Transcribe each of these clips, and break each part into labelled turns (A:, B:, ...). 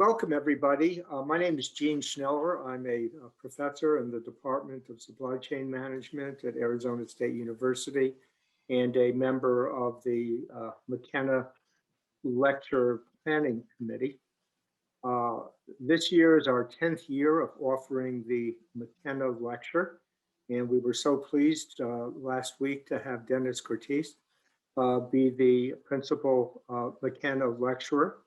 A: Welcome, everybody. My name is Gene Schneller. I'm a professor in the Department of Supply Chain Management at Arizona State University and a member of the McKenna Lecture Planning Committee. This year is our 10th year of offering the McKenna Lecture, and we were so pleased last week to have Dennis Cortese be the principal McKenna lecturer.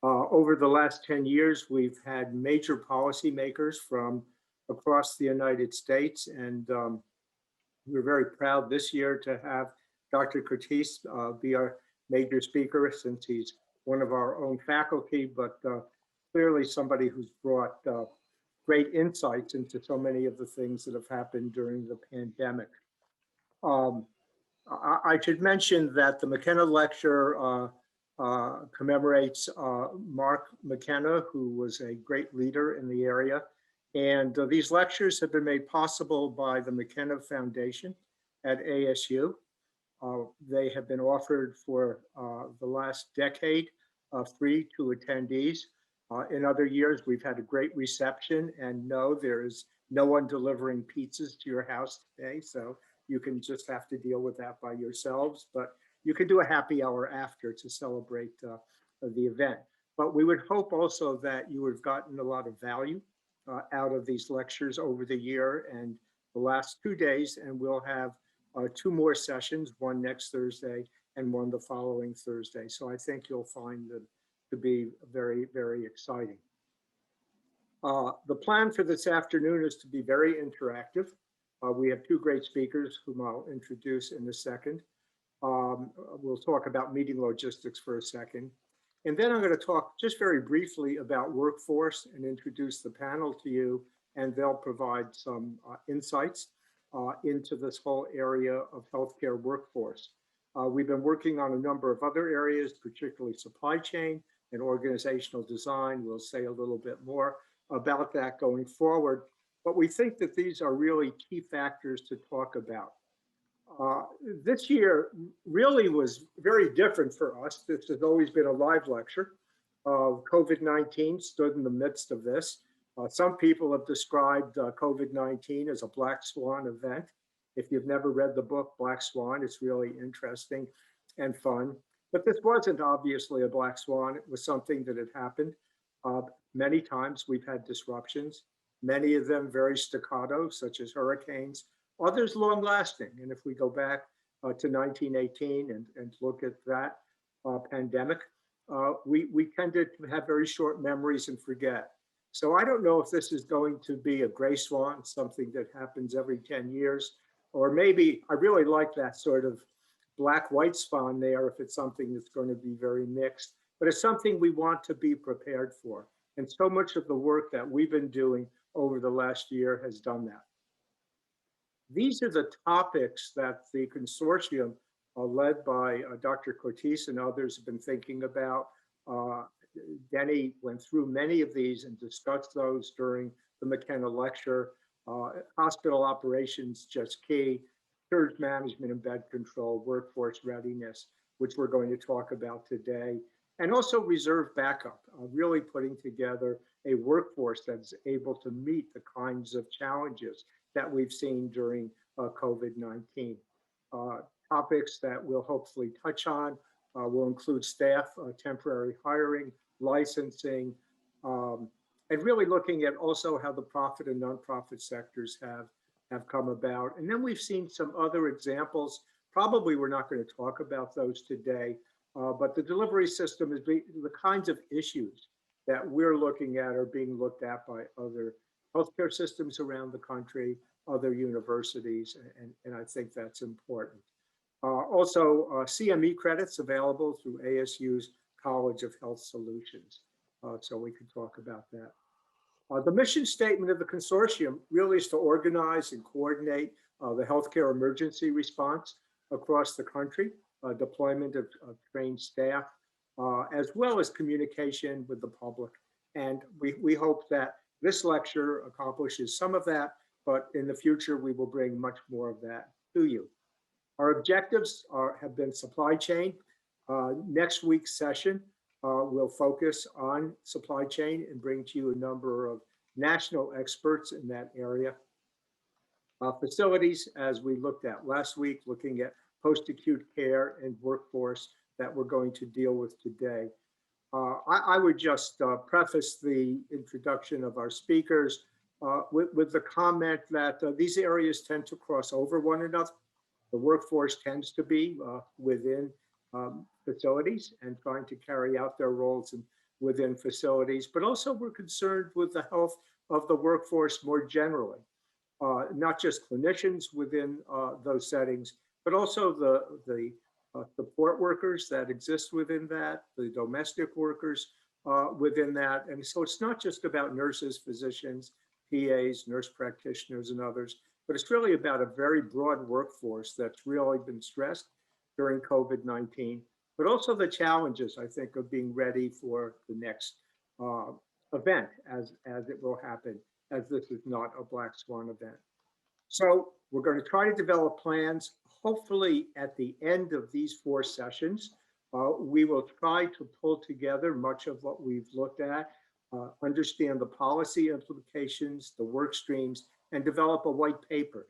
A: Over the last 10 years, we've had major policymakers from across the United States, and we're very proud this year to have Dr. Cortese be our major speaker, since he's one of our own faculty, but clearly somebody who's brought great insights into so many of the things that have happened during the pandemic. I should mention that the McKenna Lecture commemorates Mark McKenna, who was a great leader in the area. And these lectures have been made possible by the McKenna Foundation at ASU. They have been offered for the last decade, free to attendees. In other years, we've had a great reception, and no, there is no one delivering pizzas to your house today, so you can just have to deal with that by yourselves. But you can do a happy hour after to celebrate the event. But we would hope also that you have gotten a lot of value out of these lectures over the year and the last 2 days, and we'll have 2 more sessions, one next Thursday and one the following Thursday. So I think you'll find them to be very, very exciting. The plan for this afternoon is to be very interactive. We have 2 great speakers whom I'll introduce in a second. We'll talk about meeting logistics for a second. And then I'm going to talk just very briefly about workforce and introduce the panel to you, and they'll provide some insights into this whole area of healthcare workforce. We've been working on a number of other areas, particularly supply chain and organizational design. We'll say a little bit more about that going forward, but we think that these are really key factors to talk about. This year really was very different for us. This has always been a live lecture. COVID-19 stood in the midst of this. Some people have described COVID-19 as a black swan event. If you've never read the book Black Swan, it's really interesting and fun. But this wasn't obviously a black swan. It was something that had happened. Many times we've had disruptions, many of them very staccato, such as hurricanes, others long lasting. And if we go back to 1918 and look at that pandemic, we tended to have very short memories and forget. So I don't know if this is going to be a gray swan, something that happens every 10 years, or maybe I really like that sort of black-white swan there if it's something that's going to be very mixed, but it's something we want to be prepared for. And so much of the work that we've been doing over the last year has done that. These are the topics that the consortium led by Dr. Cortese and others have been thinking about. Denny went through many of these and discussed those during the McKenna lecture. Hospital operations, just key, surge management and bed control, workforce readiness, which we're going to talk about today, and also reserve backup, really putting together a workforce that's able to meet the kinds of challenges that we've seen during COVID-19. Topics that we'll hopefully touch on will include staff, temporary hiring, licensing, and really looking at also how the profit and nonprofit sectors have come about. And then we've seen some other examples. Probably we're not going to talk about those today, but the delivery system is the kinds of issues that we're looking at are being looked at by other healthcare systems around the country, other universities, and I think that's important. Also, CME credits available through ASU's College of Health Solutions, so we can talk about that. The mission statement of the consortium really is to organize and coordinate the healthcare emergency response across the country, deployment of trained staff, as well as communication with the public. And we hope that this lecture accomplishes some of that, but in the future, we will bring much more of that to you. Our objectives have been supply chain. Next week's session will focus on supply chain and bring to you a number of national experts in that area. Facilities, as we looked at last week, looking at post-acute care and workforce that we're going to deal with today. I would just preface the introduction of our speakers with the comment that these areas tend to cross over one another. The workforce tends to be within facilities and trying to carry out their roles within facilities, but also we're concerned with the health of the workforce more generally. Not just clinicians within those settings, but also the support workers that exist within that, the domestic workers within that. And so it's not just about nurses, physicians, PAs, nurse practitioners, and others, but it's really about a very broad workforce that's really been stressed during COVID-19, but also the challenges, I think, of being ready for the next event as it will happen, as this is not a black swan event. So we're going to try to develop plans. Hopefully at the end of these 4 sessions, we will try to pull together much of what we've looked at, understand the policy implications, the work streams, and develop a white paper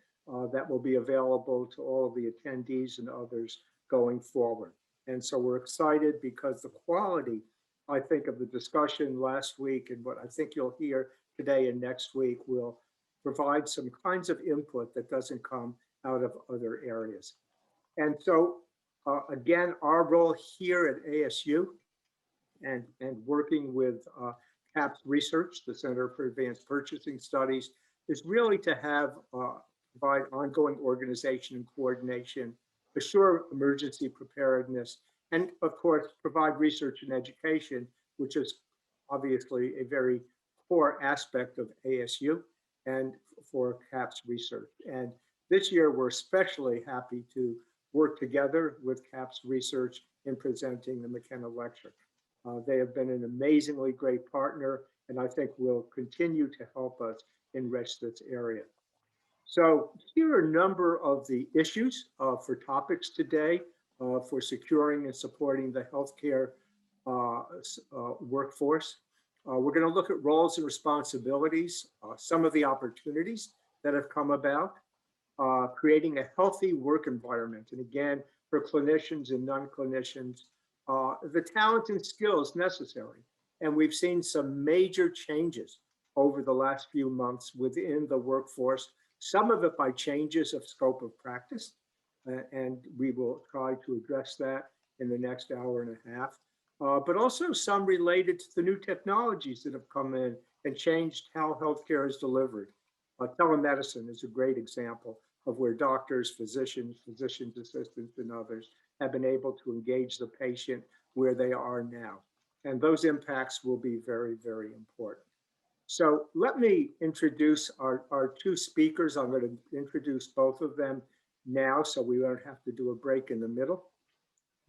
A: that will be available to all of the attendees and others going forward. And so we're excited because the quality, I think, of the discussion last week and what I think you'll hear today and next week will provide some kinds of input that doesn't come out of other areas. And so, again, our role here at ASU and working with CAPS Research, the Center for Advanced Purchasing Studies, is really to have provide ongoing organization and coordination, assure emergency preparedness, and of course, provide research and education, which is obviously a very core aspect of ASU and for CAPS Research. And this year, we're especially happy to work together with CAPS Research in presenting the McKenna Lecture. They have been an amazingly great partner, and I think will continue to help us enrich this area. So here are a number of the issues for topics today for securing and supporting the healthcare workforce. We're going to look at roles and responsibilities, some of the opportunities that have come about, creating a healthy work environment. And again, for clinicians and non-clinicians, the talent and skills necessary. And we've seen some major changes over the last few months within the workforce, some of it by changes of scope of practice. And we will try to address that in the next hour and a half. But also some related to the new technologies that have come in and changed how healthcare is delivered. Telemedicine is a great example of where doctors, physicians, physician's assistants, and others have been able to engage the patient where they are now. And those impacts will be very, very important. So let me introduce our 2 speakers. I'm going to introduce both of them now so we won't have to do a break in the middle.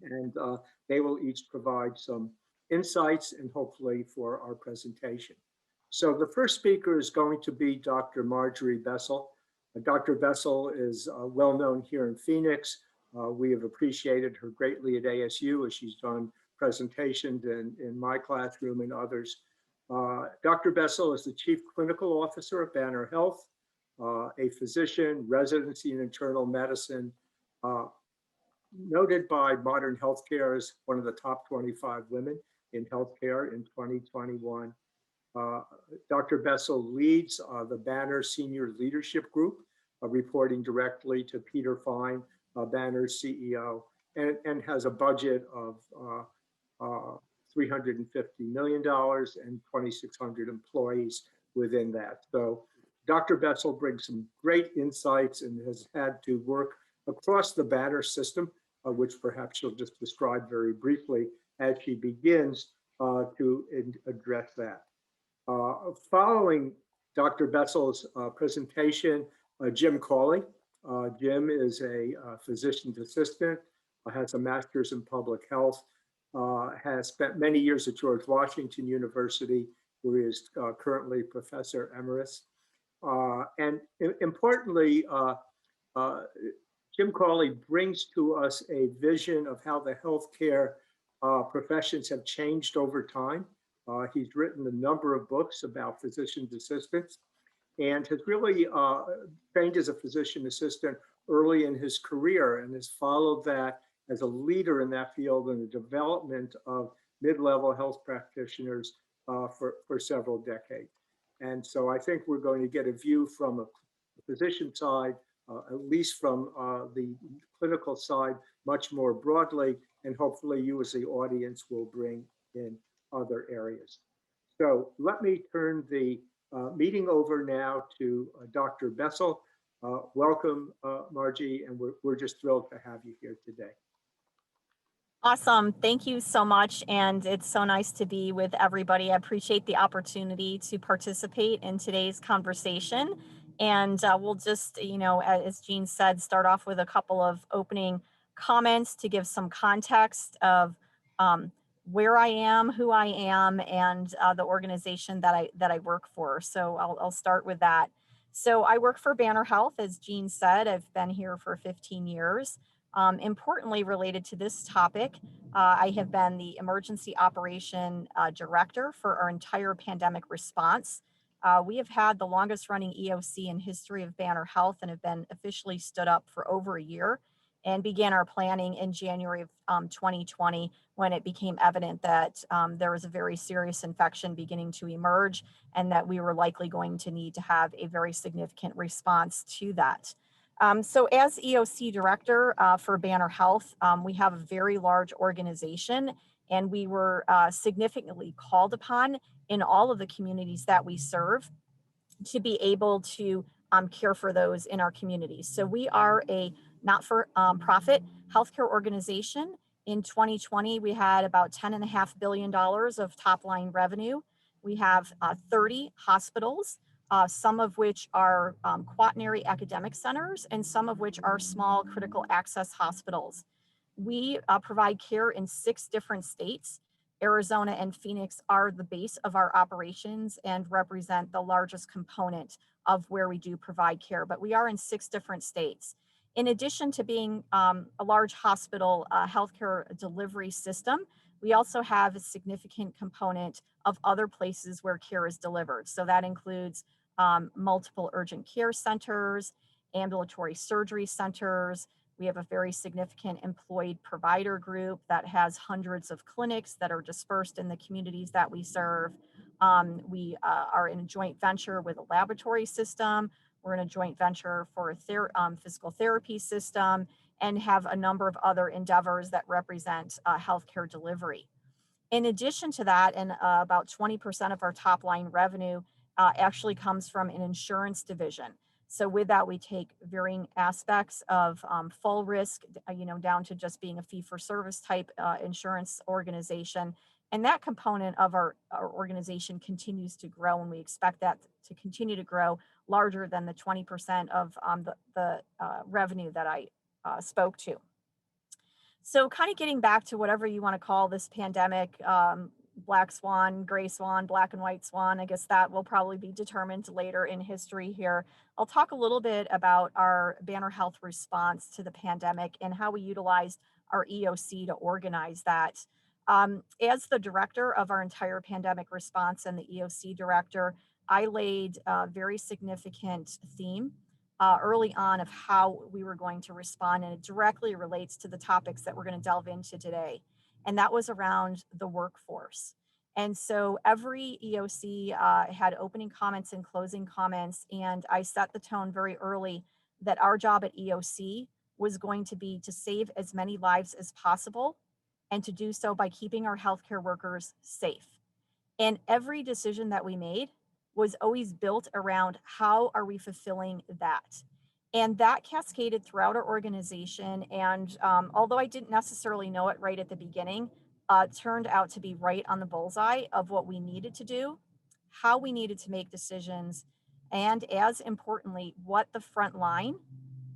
A: And they will each provide some insights and hopefully for our presentation. So the first speaker is going to be Dr. Margie Bessel. Dr. Bessel is well known here in Phoenix. We have appreciated her greatly at ASU as she's done presentations in my classroom and others. Dr. Bessel is the Chief Clinical Officer at Banner Health, a physician, residency in internal medicine, noted by Modern Healthcare as one of the top 25 women in healthcare in 2021. Dr. Bessel leads the Banner Senior Leadership Group, reporting directly to Peter Fine, Banner's CEO, and has a budget of $350 million and 2,600 employees within that. So Dr. Bessel brings some great insights and has had to work across the Banner system, which perhaps she'll just describe very briefly as she begins to address that. Following Dr. Bessel's presentation, Jim Cawley. Jim is a physician's assistant, has a master's in public health, has spent many years at George Washington University, where he is currently Professor Emeritus. And importantly, Jim Cawley brings to us a vision of how the healthcare professions have changed over time. He's written a number of books about physician assistants and has really trained as a physician assistant early in his career and has followed that as a leader in that field in the development of mid-level health practitioners for several decades. And so I think we're going to get a view from a physician side, at least from the clinical side, much more broadly, and hopefully you as the audience will bring in other areas. So let me turn the meeting over now to Dr. Bessel. Welcome, Margie, and we're just thrilled to have you here today.
B: Awesome. Thank you so much. And it's so nice to be with everybody. I appreciate the opportunity to participate in today's conversation. And we'll just, as Jean said, start off with a couple of opening comments to give some context of where I am, who I am, and the organization that I work for. So I'll start with that. So I work for Banner Health, as Jean said. I've been here for 15 years. Importantly, related to this topic, I have been the emergency operation director for our entire pandemic response. We have had the longest running EOC in history of Banner Health and have been officially stood up for over a year and began our planning in January of 2020 when it became evident that there was a very serious infection beginning to emerge and that we were likely going to need to have a very significant response to that. So as EOC director for Banner Health, we have a very large organization and we were significantly called upon in all of the communities that we serve to be able to care for those in our communities. So we are a not-for-profit healthcare organization. In 2020, we had about $10.5 billion of top-line revenue. We have 30 hospitals, some of which are quaternary academic centers and some of which are small critical access hospitals. We provide care in 6 different states. Arizona and Phoenix are the base of our operations and represent the largest component of where we do provide care, but we are in 6 different states. In addition to being a large hospital healthcare delivery system, we also have a significant component of other places where care is delivered. So that includes multiple urgent care centers, ambulatory surgery centers. We have a very significant employed provider group that has hundreds of clinics that are dispersed in the communities that we serve. We are in a joint venture with a laboratory system. We're in a joint venture for a physical therapy system and have a number of other endeavors that represent healthcare delivery. In addition to that, and about 20% of our top line revenue actually comes from an insurance division. So with that, we take varying aspects of full risk, down to just being a fee-for-service type insurance organization. And that component of our organization continues to grow, and we expect that to continue to grow larger than the 20% of the revenue that I spoke to. So kind of getting back to whatever you want to call this pandemic, black swan, gray swan, black and white swan, I guess that will probably be determined later in history here. I'll talk a little bit about our Banner Health response to the pandemic and how we utilized our EOC to organize that. As the director of our entire pandemic response and the EOC director, I laid a very significant theme early on of how we were going to respond, and it directly relates to the topics that we're going to delve into today. And that was around the workforce. And so every EOC had opening comments and closing comments, and I set the tone very early that our job at EOC was going to be to save as many lives as possible and to do so by keeping our healthcare workers safe. And every decision that we made was always built around how are we fulfilling that? And that cascaded throughout our organization. And although I didn't necessarily know it right at the beginning, turned out to be right on the bullseye of what we needed to do, how we needed to make decisions, and as importantly, what the front line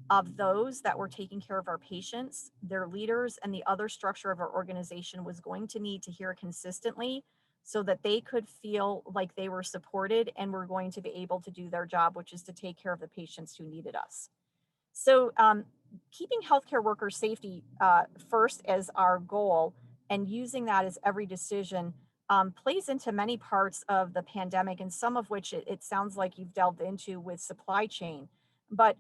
B: of those that were taking care of our patients, their leaders, and the other structure of our organization was going to need to hear consistently so that they could feel like they were supported and were going to be able to do their job, which is to take care of the patients who needed us. So keeping healthcare worker safety first as our goal and using that as every decision plays into many parts of the pandemic, and some of which it sounds like you've delved into with supply chain. But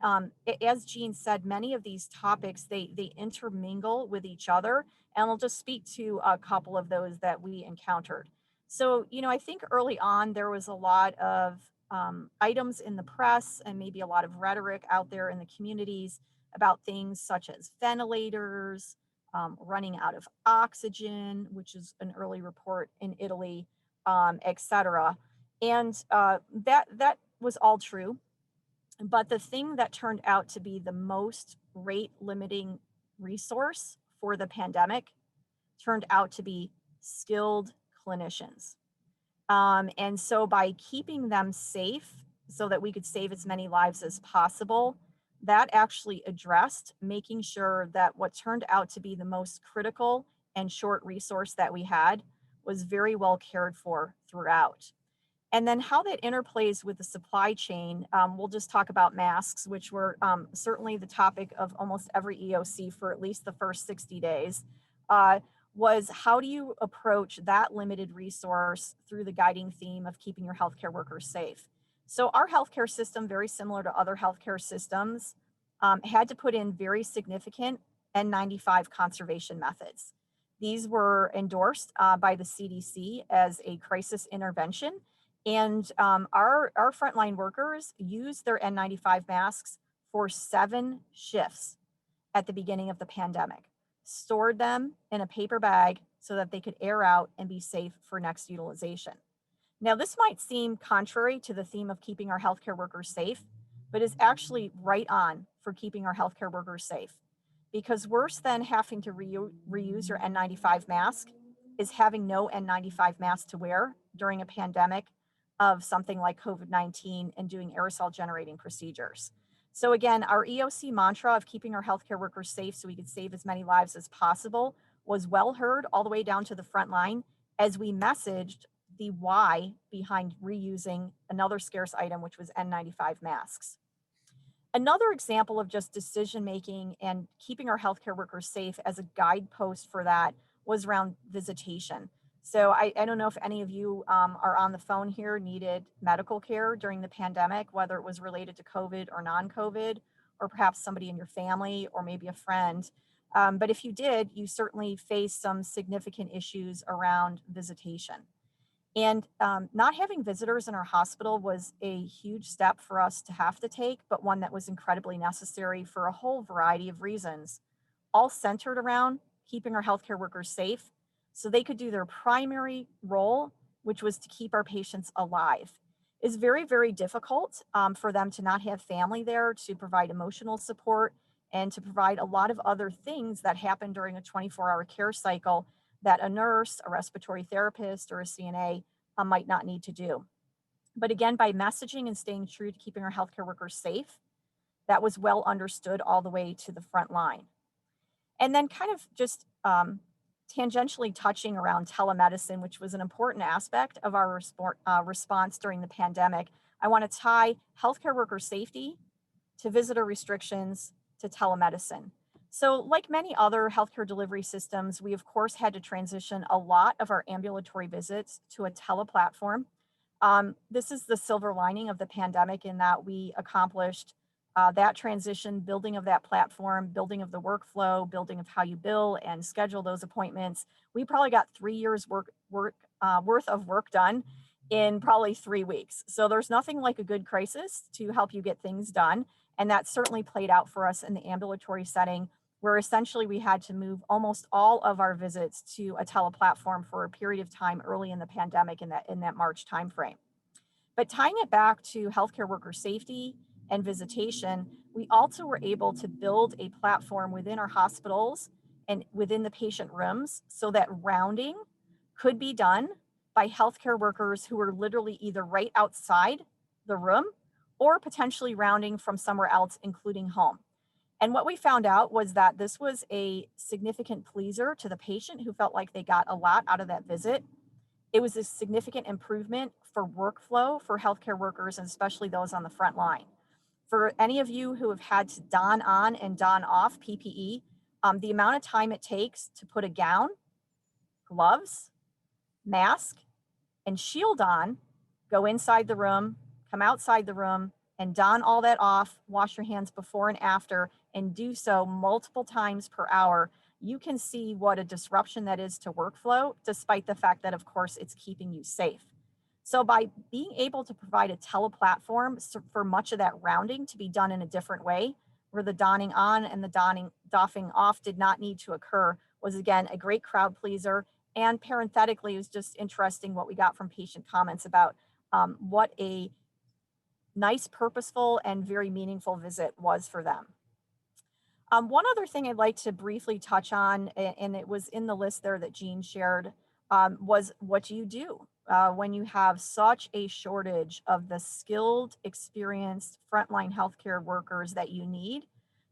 B: as Jean said, many of these topics, they intermingle with each other, and I'll just speak to a couple of those that we encountered. So, I think early on there was a lot of items in the press and maybe a lot of rhetoric out there in the communities about things such as ventilators, running out of oxygen, which is an early report in Italy, et cetera. And that was all true. But the thing that turned out to be the most rate limiting resource for the pandemic turned out to be skilled clinicians. And so by keeping them safe so that we could save as many lives as possible, that actually addressed making sure that what turned out to be the most critical and short resource that we had was very well cared for throughout. And then how that interplays with the supply chain, we'll just talk about masks, which were certainly the topic of almost every EOC for at least the first 60 days, was how do you approach that limited resource through the guiding theme of keeping your healthcare workers safe? So our healthcare system, very similar to other healthcare systems, had to put in very significant N95 conservation methods. These were endorsed by the CDC as a crisis intervention. And our frontline workers used their N95 masks for 7 shifts at the beginning of the pandemic, stored them in a paper bag so that they could air out and be safe for next utilization. Now, this might seem contrary to the theme of keeping our healthcare workers safe, but is actually right on for keeping our healthcare workers safe. Because worse than having to reuse your N95 mask is having no N95 mask to wear during a pandemic of something like COVID-19 and doing aerosol generating procedures. So again, our EOC mantra of keeping our healthcare workers safe so we could save as many lives as possible was well heard all the way down to the front line as we messaged the why behind reusing another scarce item, which was N95 masks. Another example of just decision making and keeping our healthcare workers safe as a guidepost for that was around visitation. So I don't know if any of you are on the phone here, needed medical care during the pandemic, whether it was related to COVID or non-COVID, or perhaps somebody in your family or maybe a friend. But if you did, you certainly faced some significant issues around visitation. And not having visitors in our hospital was a huge step for us to have to take, but one that was incredibly necessary for a whole variety of reasons, all centered around keeping our healthcare workers safe so they could do their primary role, which was to keep our patients alive. It's very, very difficult for them to not have family there to provide emotional support and to provide a lot of other things that happen during a 24-hour care cycle that a nurse, a respiratory therapist, or a CNA might not need to do. But again, by messaging and staying true to keeping our healthcare workers safe, that was well understood all the way to the front line. And then kind of just tangentially touching around telemedicine, which was an important aspect of our response during the pandemic, I want to tie healthcare worker safety to visitor restrictions to telemedicine. So like many other healthcare delivery systems, we of course had to transition a lot of our ambulatory visits to a teleplatform. This is the silver lining of the pandemic in that we accomplished that transition, building of that platform, building of the workflow, building of how you bill and schedule those appointments. We probably got 3 years worth of work done in probably 3 weeks. So there's nothing like a good crisis to help you get things done. And that certainly played out for us in the ambulatory setting, where essentially we had to move almost all of our visits to a teleplatform for a period of time early in the pandemic in that March timeframe. But tying it back to healthcare worker safety and visitation, we also were able to build a platform within our hospitals and within the patient rooms so that rounding could be done by healthcare workers who were literally either right outside the room or potentially rounding from somewhere else, including home. And what we found out was that this was a significant pleaser to the patient who felt like they got a lot out of that visit. It was a significant improvement for workflow for healthcare workers, and especially those on the front line. For any of you who have had to don on and don off PPE, the amount of time it takes to put a gown gloves, mask, and shield on, go inside the room, come outside the room, and don all that off, wash your hands before and after, and do so multiple times per hour, you can see what a disruption that is to workflow, despite the fact that, of course, it's keeping you safe. So by being able to provide a teleplatform for much of that rounding to be done in a different way, where the donning on and the doffing off did not need to occur, was again a great crowd pleaser. And parenthetically, it was just interesting what we got from patient comments about what a nice, purposeful, and very meaningful visit was for them. One other thing I'd like to briefly touch on, and it was in the list there that Jean shared, was what do you do when you have such a shortage of the skilled, experienced frontline healthcare workers that you need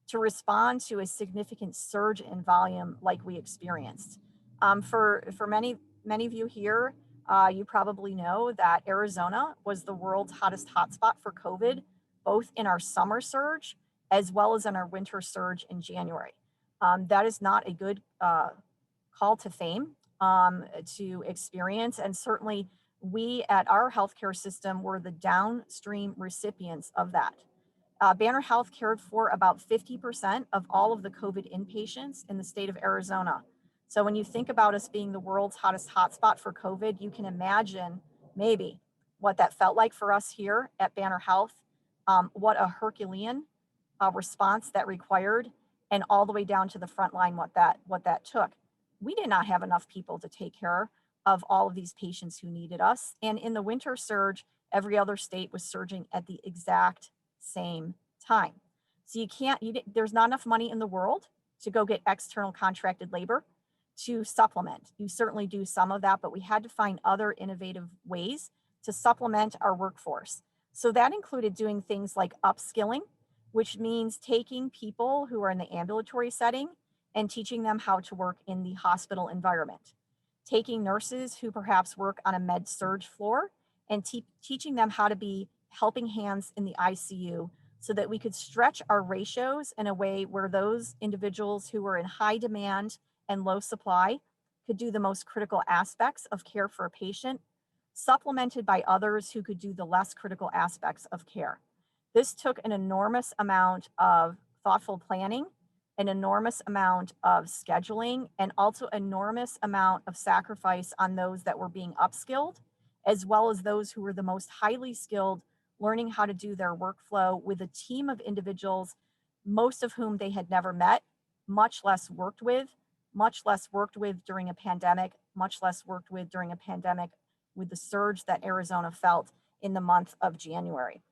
B: to respond to a significant surge in volume like we experienced. For many of you here, you probably know that Arizona was the world's hottest hotspot for COVID, both in our summer surge as well as in our winter surge in January. That is not a good call to fame to experience. And certainly we at our healthcare system were the downstream recipients of that. Banner Health cared for about 50% of all of the COVID inpatients in the state of Arizona. So when you think about us being the world's hottest hotspot for COVID, you can imagine maybe what that felt like for us here at Banner Health, what a Herculean response that required, and all the way down to the front line, what that took. We did not have enough people to take care of all of these patients who needed us. And in the winter surge, every other state was surging at the exact same time. So there's not enough money in the world to go get external contracted labor to supplement. You certainly do some of that, but we had to find other innovative ways to supplement our workforce. So that included doing things like upskilling, which means taking people who are in the ambulatory setting and teaching them how to work in the hospital environment. Taking nurses who perhaps work on a med surge floor and teaching them how to be helping hands in the ICU so that we could stretch our ratios in a way where those individuals who were in high demand and low supply could do the most critical aspects of care for a patient, supplemented by others who could do the less critical aspects of care. This took an enormous amount of thoughtful planning, an enormous amount of scheduling, and also enormous amount of sacrifice on those that were being upskilled, as well as those who were the most highly skilled, learning how to do their workflow with a team of individuals, most of whom they had never met, much less worked with during a pandemic, much less worked with during a pandemic with the surge that Arizona felt in the month of January.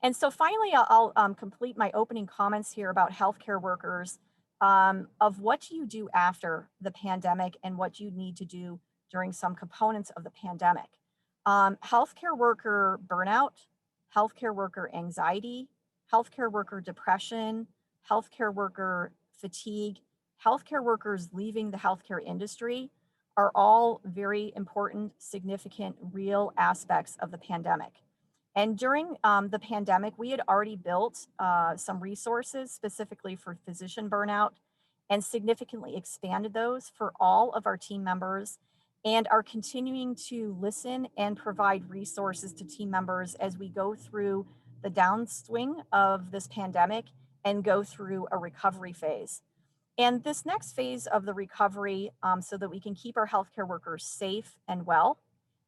B: And so finally, I'll complete my opening comments here about healthcare workers of what do you do after the pandemic and what you need to do during some components of the pandemic. Healthcare worker burnout, healthcare worker anxiety, healthcare worker depression, healthcare worker fatigue, healthcare workers leaving the healthcare industry are all very important, significant, real aspects of the pandemic. And during the pandemic, we had already built some resources specifically for physician burnout and significantly expanded those for all of our team members and are continuing to listen and provide resources to team members as we go through the downswing of this pandemic and go through a recovery phase. And this next phase of the recovery, so that we can keep our healthcare workers safe and well,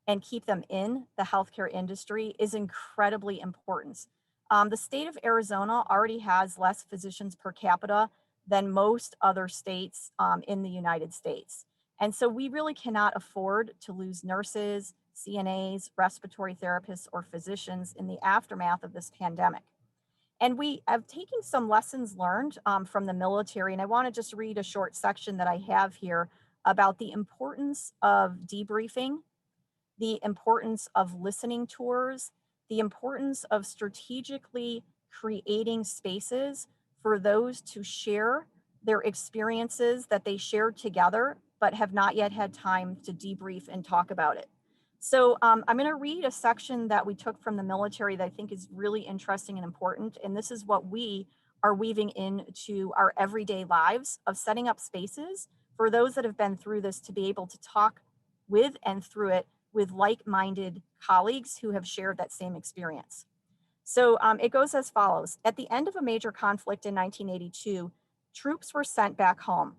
B: and keep them in the healthcare industry is incredibly important. The state of Arizona already has less physicians per capita than most other states in the United States. And so we really cannot afford to lose nurses, CNAs, respiratory therapists, or physicians in the aftermath of this pandemic. And we have taken some lessons learned from the military, and I want to just read a short section that I have here about the importance of debriefing, the importance of listening tours, the importance of strategically creating spaces for those to share their experiences that they shared together, but have not yet had time to debrief and talk about it. So I'm going to read a section that we took from the military that I think is really interesting and important. And this is what we are weaving into our everyday lives of setting up spaces for those that have been through this to be able to talk with and through it with like-minded colleagues who have shared that same experience. So it goes as follows. At the end of a major conflict in 1982, troops were sent back home.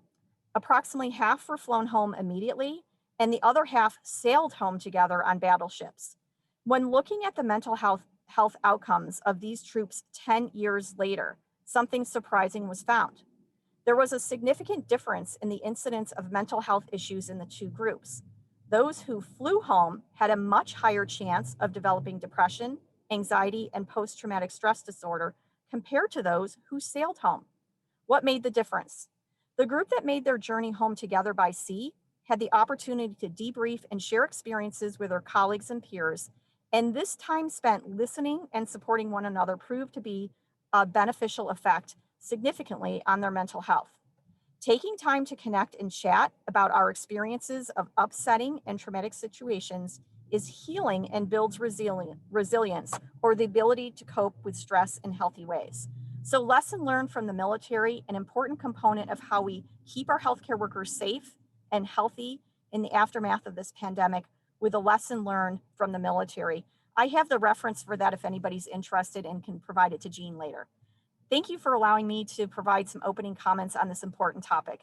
B: Approximately half were flown home immediately, and the other half sailed home together on battleships. When looking at the mental health outcomes of these troops 10 years later, something surprising was found. There was a significant difference in the incidence of mental health issues in the two groups. Those who flew home had a much higher chance of developing depression, anxiety, and post-traumatic stress disorder compared to those who sailed home. What made the difference? The group that made their journey home together by sea had the opportunity to debrief and share experiences with their colleagues and peers, and this time spent listening and supporting one another proved to be a beneficial effect significantly on their mental health. Taking time to connect and chat about our experiences of upsetting and traumatic situations is healing and builds resilience, or the ability to cope with stress in healthy ways. So, lesson learned from the military, an important component of how we keep our healthcare workers safe and healthy in the aftermath of this pandemic, with a lesson learned from the military. I have the reference for that if anybody's interested and can provide it to Jean later. Thank you for allowing me to provide some opening comments on this important topic.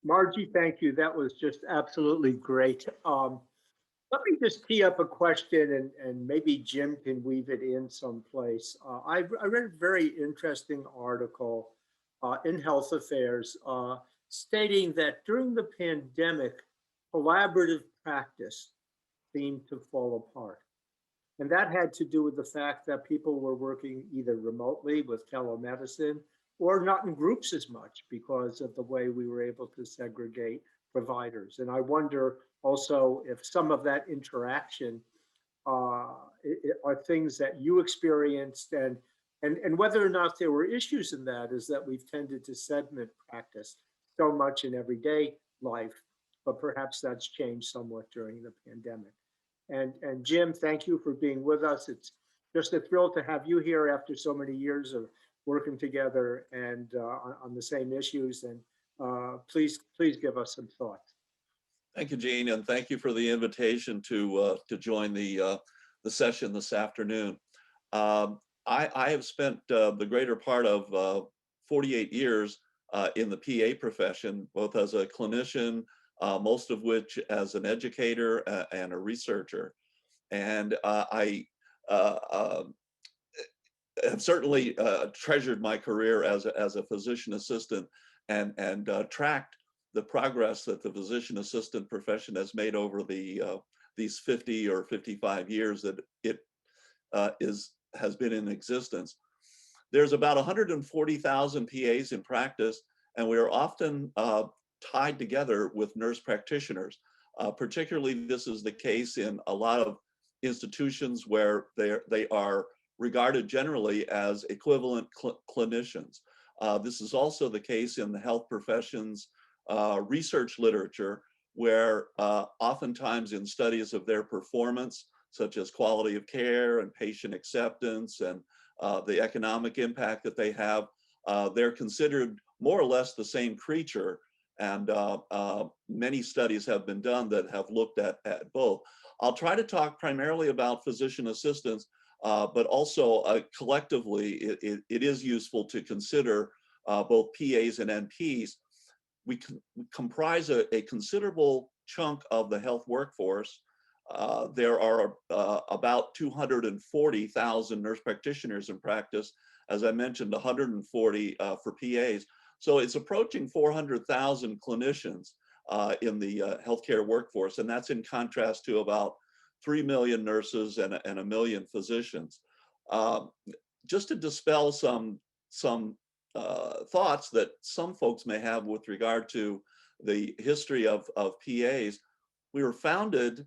A: Margie, thank you. That was just absolutely great. Let me just tee up a question, and maybe Jim can weave it in someplace. I read a very interesting article in Health Affairs stating that during the pandemic, collaborative practice seemed to fall apart. And that had to do with the fact that people were working either remotely with telemedicine or not in groups as much because of the way we were able to segregate providers. And I wonder also if some of that interaction are things that you experienced, and whether or not there were issues in that is that we've tended to segment practice so much in everyday life, but perhaps that's changed somewhat during the pandemic. And Jim, thank you for being with us. It's just a thrill to have you here after so many years of working together and on the same issues. And please give us some thoughts.
C: Thank you, Gene, and thank you for the invitation to join the session this afternoon. I have spent the greater part of 48 years in the PA profession, both as a clinician, most of which as an educator and a researcher. And I have certainly treasured my career as a physician assistant and tracked the progress that the physician assistant profession has made over these 50 or 55 years that it has been in existence. There's about 140,000 PAs in practice, and we are often tied together with nurse practitioners. Particularly, this is the case in a lot of institutions where they are regarded generally as equivalent clinicians. This is also the case in the health professions research literature, where oftentimes in studies of their performance, such as quality of care and patient acceptance and the economic impact that they have, they're considered more or less the same creature. And many studies have been done that have looked at both. I'll try to talk primarily about physician assistants, but also collectively, it is useful to consider both PAs and NPs. We comprise a considerable chunk of the health workforce. There are about 240,000 nurse practitioners in practice. As I mentioned, 140 for PAs. So it's approaching 400,000 clinicians in the healthcare workforce, and that's in contrast to about 3 million nurses and 1 million physicians. Just to dispel some thoughts that some folks may have with regard to the history of PAs, we were founded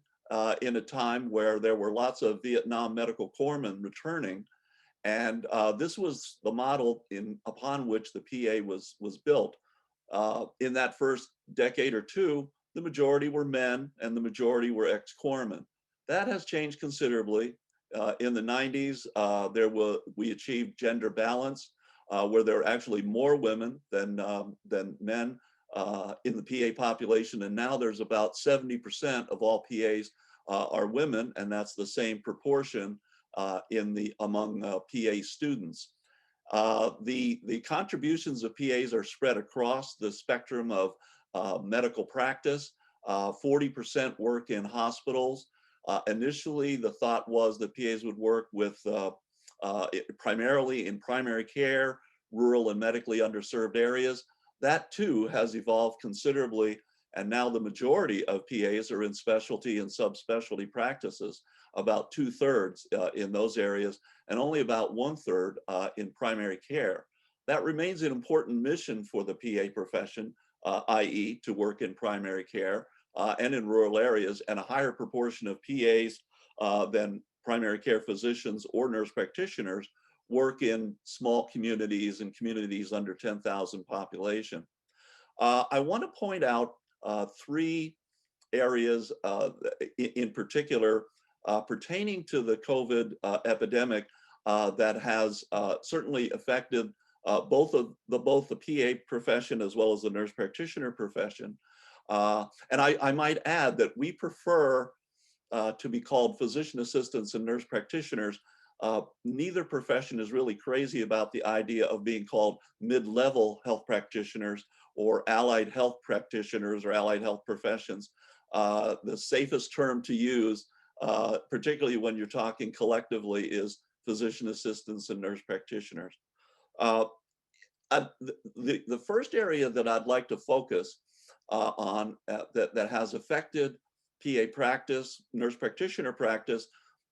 C: in a time where there were lots of Vietnam medical corpsmen returning, and this was the model upon which the PA was built. In that first decade or two, the majority were men and the majority were ex-corpsmen. That has changed considerably. In the 90s, we achieved gender balance, where there are actually more women than men in the PA population, and now there's about 70% of all PAs are women, and that's the same proportion among PA students. The contributions of PAs are spread across the spectrum of medical practice. 40% work in hospitals. Initially, the thought was that PAs would work with primarily in primary care, rural and medically underserved areas. That too has evolved considerably, and now the majority of PAs are in specialty and subspecialty practices, about 2/3 in those areas, and only about 1/3 in primary care. That remains an important mission for the PA profession, i.e. to work in primary care and in rural areas, and a higher proportion of PAs than primary care physicians or nurse practitioners work in small communities and communities under 10,000 population. I want to point out three areas in particular pertaining to the COVID epidemic that has certainly affected both the PA profession as well as the nurse practitioner profession. And I might add that we prefer to be called physician assistants and nurse practitioners. Neither profession is really crazy about the idea of being called mid-level health practitioners or allied health practitioners or allied health professions. The safest term to use, particularly when you're talking collectively, is physician assistants and nurse practitioners. The first area that I'd like to focus on that has affected PA practice, nurse practitioner practice,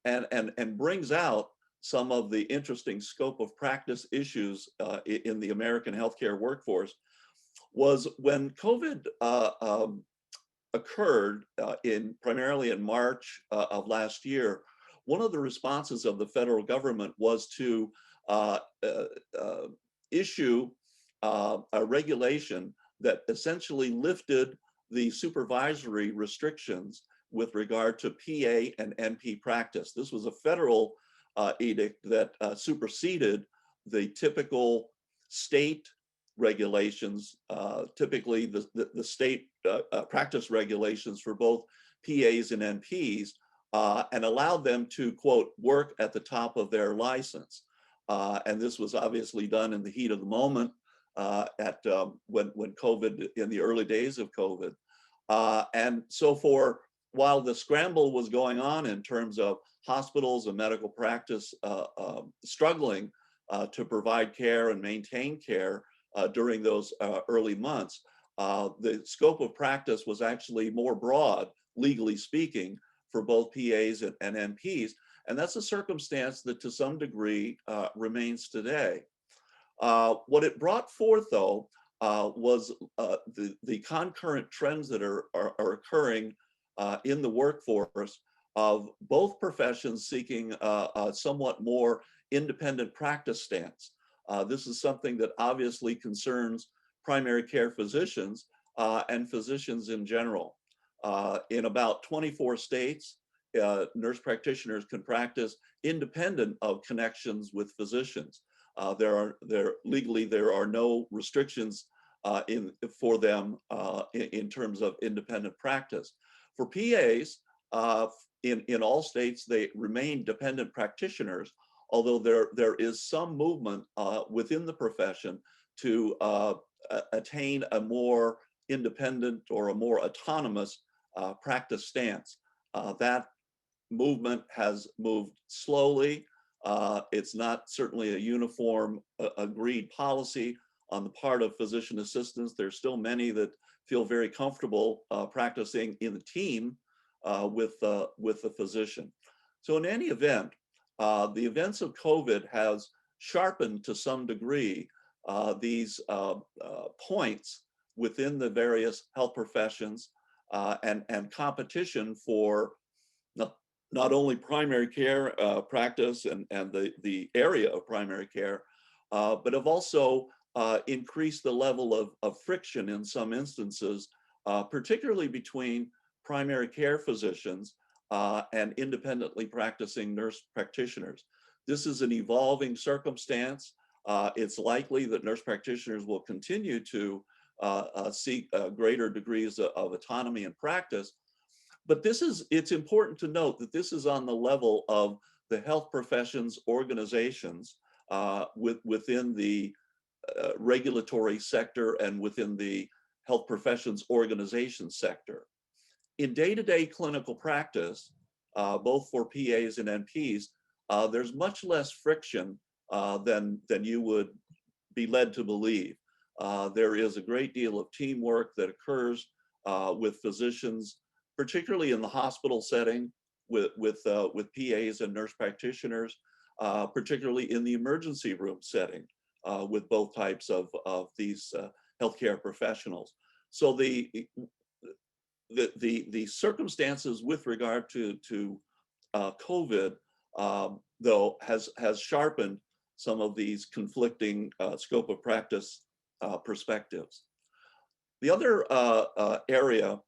C: and brings out some of the interesting scope of practice issues in the American healthcare workforce was when COVID occurred primarily in March of last year. One of the responses of the federal government was to issue a regulation that essentially lifted the supervisory restrictions with regard to PA and NP practice. This was a federal edict that superseded the typical state regulations, typically the state practice regulations for both PAs and NPs, and allowed them to, quote, work at the top of their license. And this was obviously done in the heat of the moment when COVID, in the early days of COVID. And so while the scramble was going on in terms of hospitals and medical practice struggling to provide care and maintain care during those early months, the scope of practice was actually more broad, legally speaking, for both PAs and NPs. And that's a circumstance that to some degree remains today. What it brought forth, though, was the concurrent trends that are occurring in the workforce of both professions seeking a somewhat more independent practice stance. This is something that obviously concerns primary care physicians and physicians in general. In about 24 states, nurse practitioners can practice independent of connections with physicians. Legally, there are no restrictions for them in terms of independent practice. For PAs, in all states, they remain dependent practitioners, although there is some movement within the profession to attain a more independent or a more autonomous practice stance. That movement has moved slowly. It's not certainly a uniform agreed policy on the part of physician assistants. There's still many that feel very comfortable practicing in the team with the physician. So in any event, the events of COVID has sharpened to some degree these points within the various health professions and competition for not only primary care practice and the area of primary care, but have also increased the level of friction in some instances, particularly between primary care physicians and independently practicing nurse practitioners. This is an evolving circumstance. It's likely that nurse practitioners will continue to seek greater degrees of autonomy in practice. But it's important to note that this is on the level of the health professions organizations within the regulatory sector and within the health professions organization sector. In day-to-day clinical practice, both for PAs and NPs, there's much less friction than you would be led to believe. There is a great deal of teamwork that occurs with physicians, particularly in the hospital setting, with PAs and nurse practitioners, particularly in the emergency room setting with both types of these healthcare professionals. So the circumstances with regard to COVID, though, has sharpened some of these conflicting scope of practice perspectives. The other area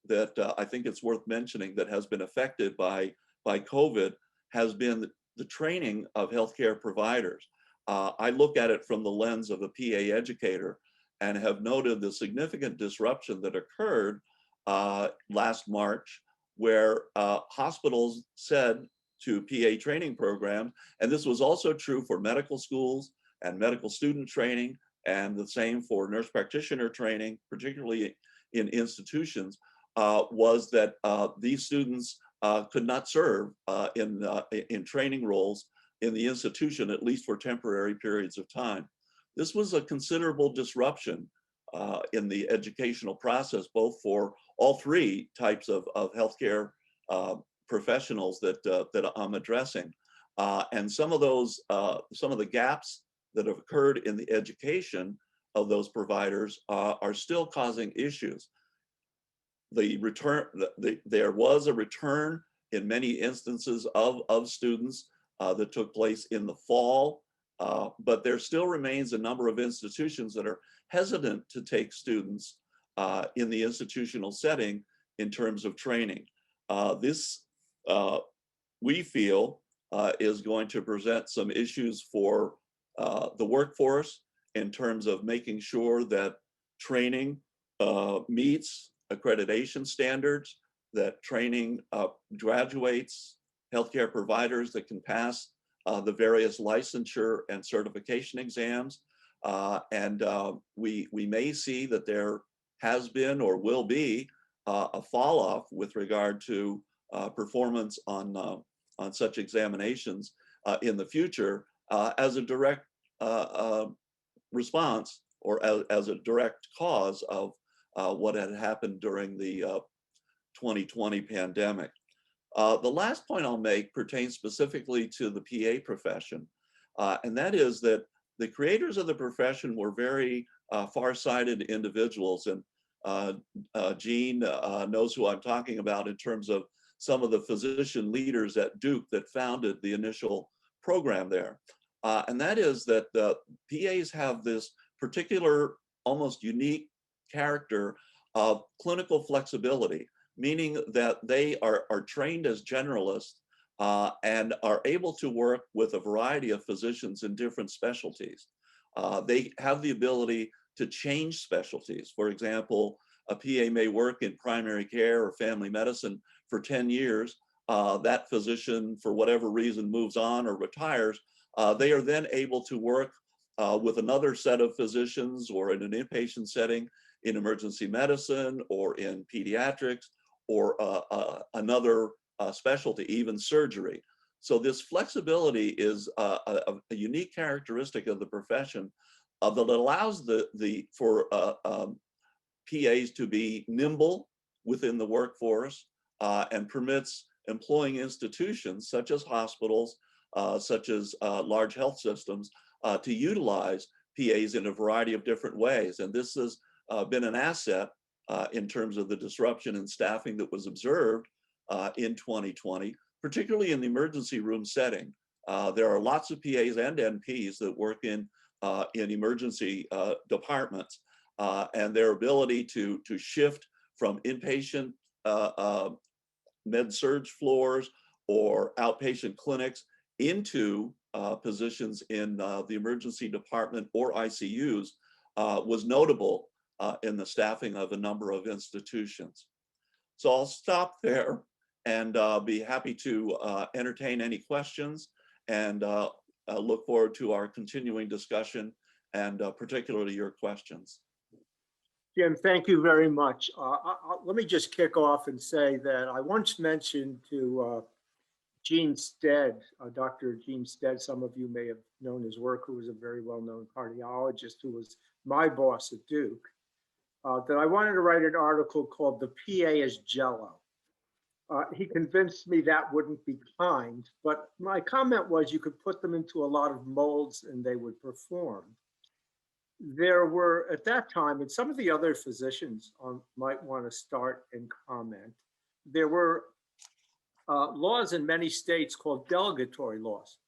C: that I think it's worth mentioning that has been affected by COVID has been the training of healthcare providers. I look at it from the lens of a PA educator and have noted the significant disruption that occurred last March, where hospitals said to PA training programs, and this was also true for medical schools and medical student training, and the same for nurse practitioner training, particularly in institutions, was that these students could not serve in training roles in the institution, at least for temporary periods of time. This was a considerable disruption in the educational process, both for all three types of healthcare professionals that I'm addressing. And some of the gaps that have occurred in the education of those providers are still causing issues. There was a return in many instances of students that took place in the fall, but there still remains a number of institutions that are hesitant to take students in the institutional setting in terms of training. This, we feel, is going to present some issues for the workforce in terms of making sure that training meets accreditation standards, that training graduates healthcare providers that can pass the various licensure and certification exams. And we may see that there has been or will be a fall off with regard to performance on such examinations in the future as a direct response or as a direct cause of what had happened during the 2020 pandemic. The last point I'll make pertains specifically to the PA profession, and that is that the creators of the profession were very far-sighted individuals, and Jean knows who I'm talking about in terms of some of the physician leaders at Duke that founded the initial program there. And that is that PAs have this particular, almost unique character of clinical flexibility, meaning that they are trained as generalists and are able to work with a variety of physicians in different specialties. They have the ability to change specialties. For example, a PA may work in primary care or family medicine for 10 years. That physician, for whatever reason, moves on or retires. They are then able to work with another set of physicians or in an inpatient setting in emergency medicine or in pediatrics or another specialty, even surgery. So this flexibility is a unique characteristic of the profession that allows for PAs to be nimble within the workforce and permits employing institutions such as hospitals, such as large health systems, to utilize PAs in a variety of different ways. And this has been an asset in terms of the disruption in staffing that was observed in 2020, particularly in the emergency room setting. There are lots of PAs and NPs that work in emergency departments, and their ability to shift from inpatient med-surg floors or outpatient clinics into positions in the emergency department or ICUs was notable in the staffing of a number of institutions. So I'll stop there and be happy to entertain any questions, and look forward to our continuing discussion, and particularly your questions.
A: Jim, thank you very much. Let me just kick off and say that I once mentioned to Gene Stead, Dr. Gene Stead, some of you may have known his work, who was a very well-known cardiologist who was my boss at Duke, that I wanted to write an article called "The PA is Jello." He convinced me that wouldn't be kind, but my comment was you could put them into a lot of molds and they would perform. There were, at that time, and some of the other physicians might want to start and comment, there were laws in many states called delegatory laws.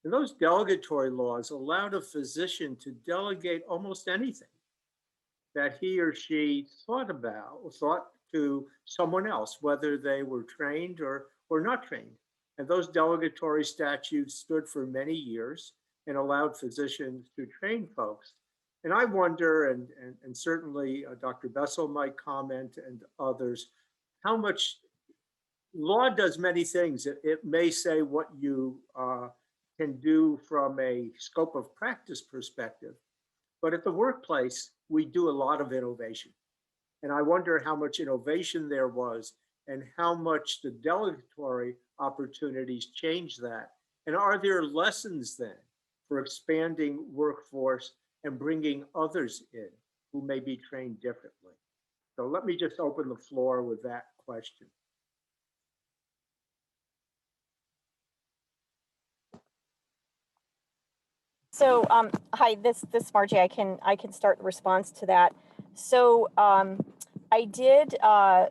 A: And those delegatory laws allowed a physician to delegate almost anything that he or she thought to someone else, whether they were trained or not trained. And those delegatory statutes stood for many years and allowed physicians to train folks. And I wonder, and certainly Dr. Bessel might comment and others, how much law does many things. It may say what you can do from a scope of practice perspective, but at the workplace, we do a lot of innovation. And I wonder how much innovation there was and how much the delegatory opportunities change that. And are there lessons then for expanding workforce and bringing others in who may be trained differently? So let me just open the floor with that question.
B: So, hi, this Margie. I can start the response to that. So, I did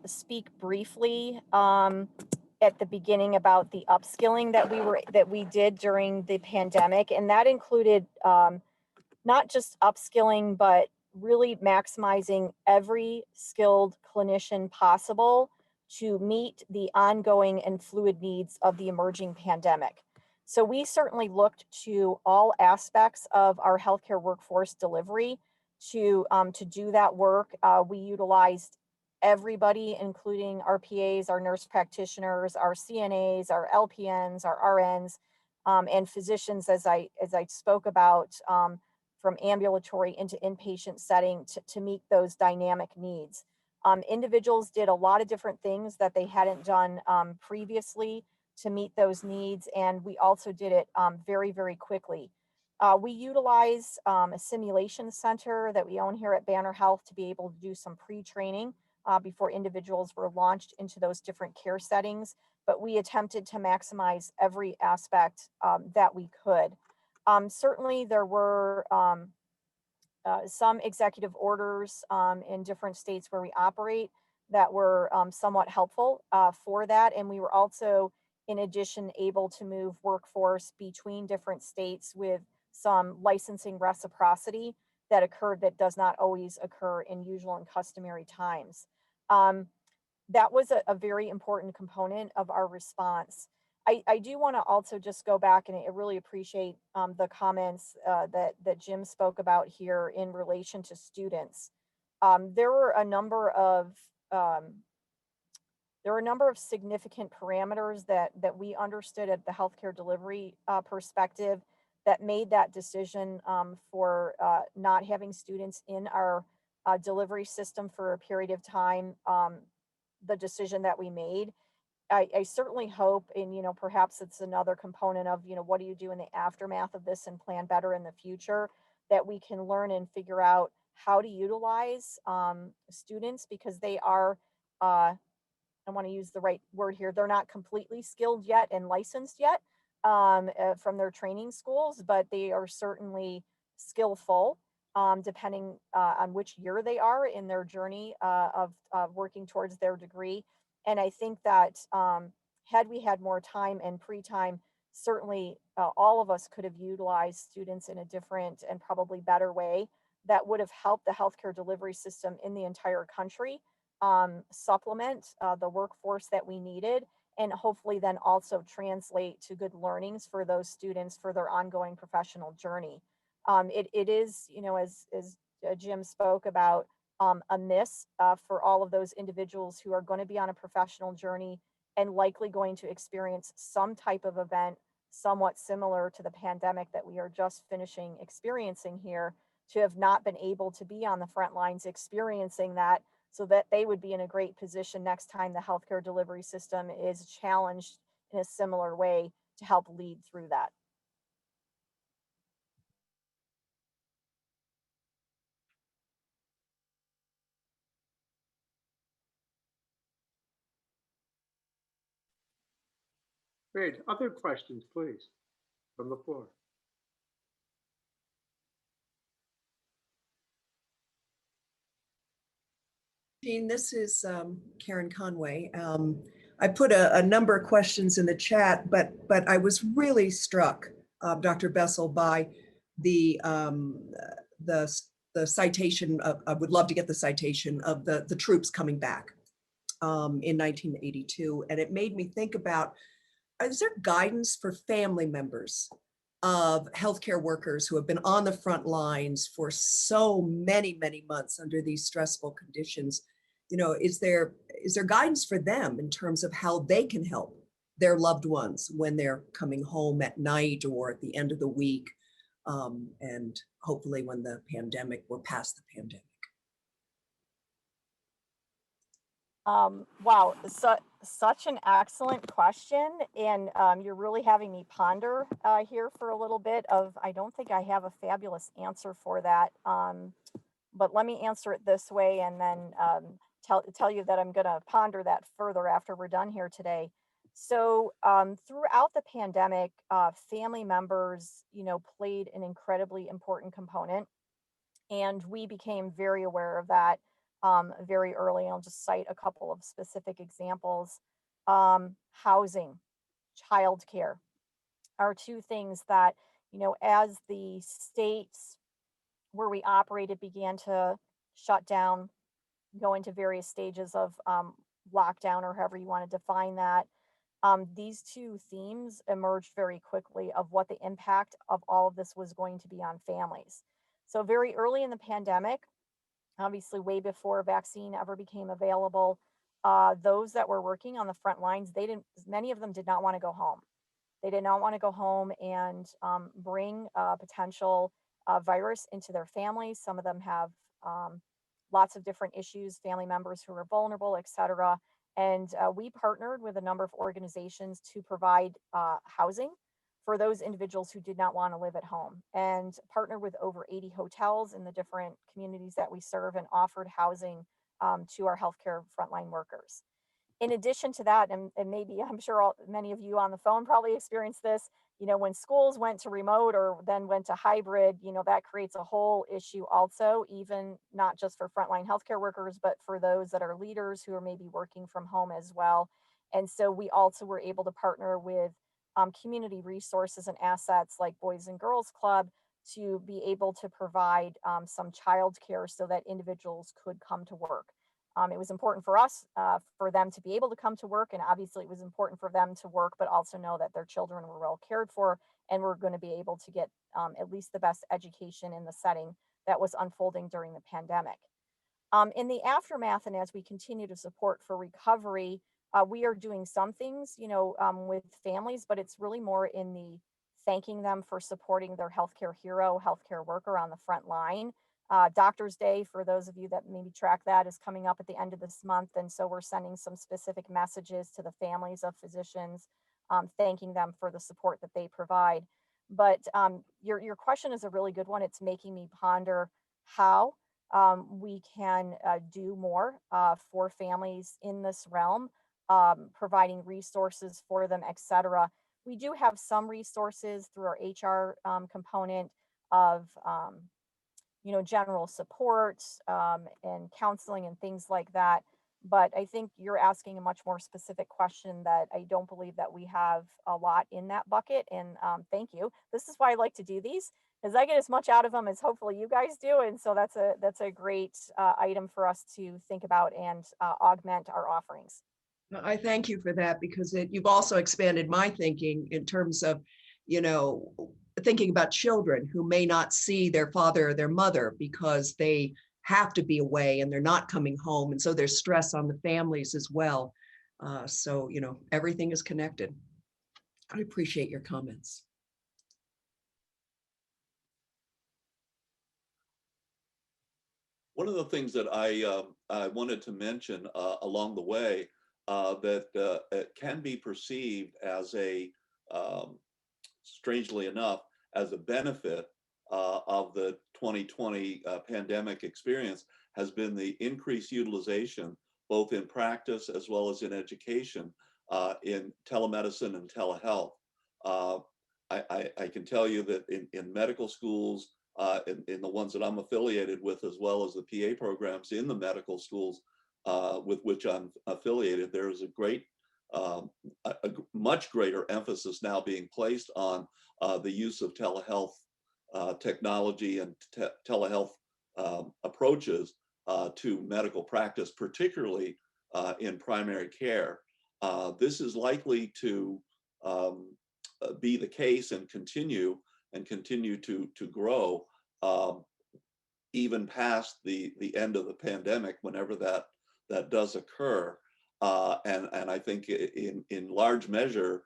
B: speak briefly at the beginning about the upskilling that we did during the pandemic, and that included not just upskilling, but really maximizing every skilled clinician possible to meet the ongoing and fluid needs of the emerging pandemic. So we certainly looked to all aspects of our healthcare workforce delivery to do that work. We utilized everybody, including our PAs, our nurse practitioners, our CNAs, our LPNs, our RNs, and physicians, as I spoke about, from ambulatory into inpatient setting to meet those dynamic needs. Individuals did a lot of different things that they hadn't done previously to meet those needs, and we also did it very, very quickly. We utilize a simulation center that we own here at Banner Health to be able to do some pre-training before individuals were launched into those different care settings, but we attempted to maximize every aspect that we could. Certainly there were some executive orders in different states where we operate that were somewhat helpful for that. And we were also, in addition, able to move workforce between different states with some licensing reciprocity that occurred that does not always occur in usual and customary times. That was a very important component of our response. I do want to also just go back, and I really appreciate the comments that Jim spoke about here in relation to students. There were a number of significant parameters that we understood at the healthcare delivery perspective that made that decision for not having students in our delivery system for a period of time, the decision that we made. I certainly hope, and perhaps it's another component of what do you do in the aftermath of this and plan better in the future, that we can learn and figure out how to utilize students, because they are, I want to use the right word here, they're not completely skilled yet and licensed yet from their training schools, but they are certainly skillful depending on which year they are in their journey of working towards their degree. And I think that had we had more time and pre-time, certainly all of us could have utilized students in a different and probably better way that would have helped the healthcare delivery system in the entire country supplement the workforce that we needed, and hopefully then also translate to good learnings for those students for their ongoing professional journey. It is, as Jim spoke about, amiss for all of those individuals who are going to be on a professional journey and likely going to experience some type of event somewhat similar to the pandemic that we are just finishing experiencing here, to have not been able to be on the front lines experiencing that, so that they would be in a great position next time the healthcare delivery system is challenged in a similar way to help lead through that.
A: Great. Other questions, please, from the floor.
D: Jean, this is Karen Conway. I put a number of questions in the chat, but I was really struck, Dr. Bessel, by the citation. I would love to get the citation of the troops coming back in 1982, and it made me think about: is there guidance for family members of healthcare workers who have been on the front lines for so many months under these stressful conditions? You know, is there guidance for them in terms of how they can help their loved ones when they're coming home at night or at the end of the week, and hopefully when we're past the pandemic?
B: Wow, such an excellent question, and you're really having me ponder here for a little bit. I don't think I have a fabulous answer for that, but let me answer it this way, and then tell you that I'm going to ponder that further after we're done here today. So throughout the pandemic, family members, played an incredibly important component, and we became very aware of that very early. I'll just cite a couple of specific examples. Housing, childcare are two things that, as the states where we operated began to shut down, go into various stages of lockdown, or however you want to define that, these two themes emerged very quickly of what the impact of all of this was going to be on families. So very early in the pandemic, obviously way before a vaccine ever became available, those that were working on the front lines, many of them did not want to go home. They did not want to go home and bring a potential virus into their families. Some of them have lots of different issues, family members who are vulnerable, et cetera. And we partnered with a number of organizations to provide housing for those individuals who did not want to live at home, and partnered with over 80 hotels in the different communities that we serve, and offered housing to our healthcare frontline workers. In addition to that, and maybe I'm sure many of you on the phone probably experienced this, when schools went to remote or then went to hybrid, that creates a whole issue also, even not just for frontline healthcare workers, but for those that are leaders who are maybe working from home as well. And so we also were able to partner with community resources and assets like Boys and Girls Club to be able to provide some childcare so that individuals could come to work. It was important for us, for them to be able to come to work, and obviously it was important for them to work, but also know that their children were well cared for and were going to be able to get at least the best education in the setting that was unfolding during the pandemic. In the aftermath, and as we continue to support for recovery, we are doing some things, with families, but it's really more in the thanking them for supporting their healthcare hero, healthcare worker on the front line. Doctor's Day, for those of you that maybe track that, is coming up at the end of this month. And so we're sending some specific messages to the families of physicians, thanking them for the support that they provide. But your question is a really good one. It's making me ponder how we can do more for families in this realm, providing resources for them, et cetera. We do have some resources through our HR component of general support and counseling and things like that. But I think you're asking a much more specific question that I don't believe that we have a lot in that bucket. And thank you. This is why I like to do these, because I get as much out of them as hopefully you guys do. And so that's a great item for us to think about and augment our offerings.
D: I thank you for that, because you've also expanded my thinking in terms of, thinking about children who may not see their father or their mother because they have to be away and they're not coming home. And so there's stress on the families as well. So, you know, everything is connected. I appreciate your comments.
C: One of the things that I wanted to mention along the way that it can be perceived as a, strangely enough, as a benefit of the 2020 pandemic experience has been the increased utilization, both in practice as well as in education, in telemedicine and telehealth. I can tell you that in medical schools, in the ones that I'm affiliated with, as well as the PA programs in the medical schools with which I'm affiliated, there is a much greater emphasis now being placed on the use of telehealth technology and telehealth approaches to medical practice, particularly in primary care. This is likely to be the case and continue to grow even past the end of the pandemic, whenever that does occur. And I think in large measure,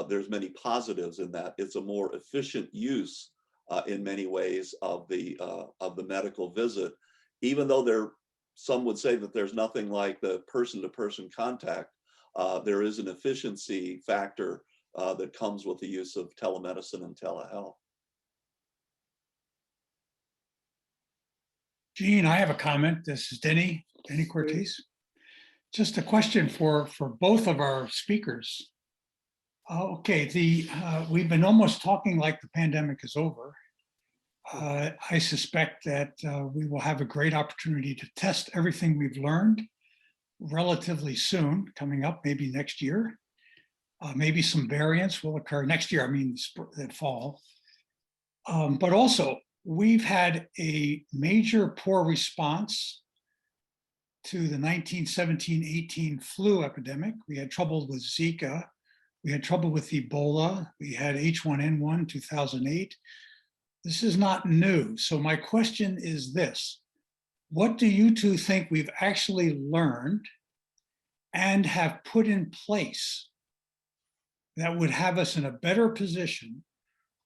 C: there's many positives in that. It's a more efficient use in many ways of the medical visit, even though some would say that there's nothing like the person-to-person contact. There is an efficiency factor that comes with the use of telemedicine and telehealth.
E: Gene, I have a comment. This is Denny Cortez. Just a question for both of our speakers. Okay, we've been almost talking like the pandemic is over. I suspect that we will have a great opportunity to test everything we've learned relatively soon, coming up maybe next year. Maybe some variants will occur next year, I mean, the fall. But also, we've had a major poor response to the 1917-18 flu epidemic. We had trouble with Zika. We had trouble with Ebola. We had H1N1 2008. This is not new. So my question is this: what do you two think we've actually learned and have put in place that would have us in a better position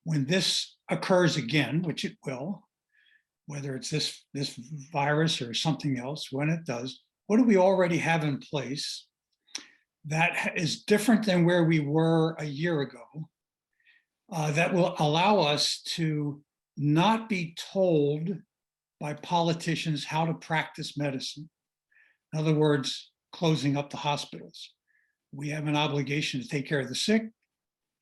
E: when this occurs again, which it will, whether it's this virus or something else, when it does? What do we already have in place that is different than where we were a year ago, that will allow us to not be told by politicians how to practice medicine? In other words, closing up the hospitals. We have an obligation to take care of the sick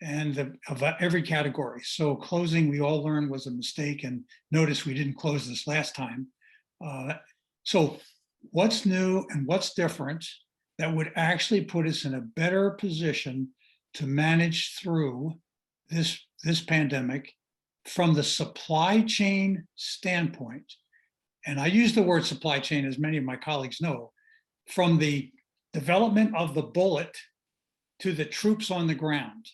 E: and of every category. So closing, we all learned, was a mistake, and notice we didn't close this last time. So what's new and what's different that would actually put us in a better position to manage through this pandemic from the supply chain standpoint? And I use the word supply chain, as many of my colleagues know, from the development of the bullet to the troops on the ground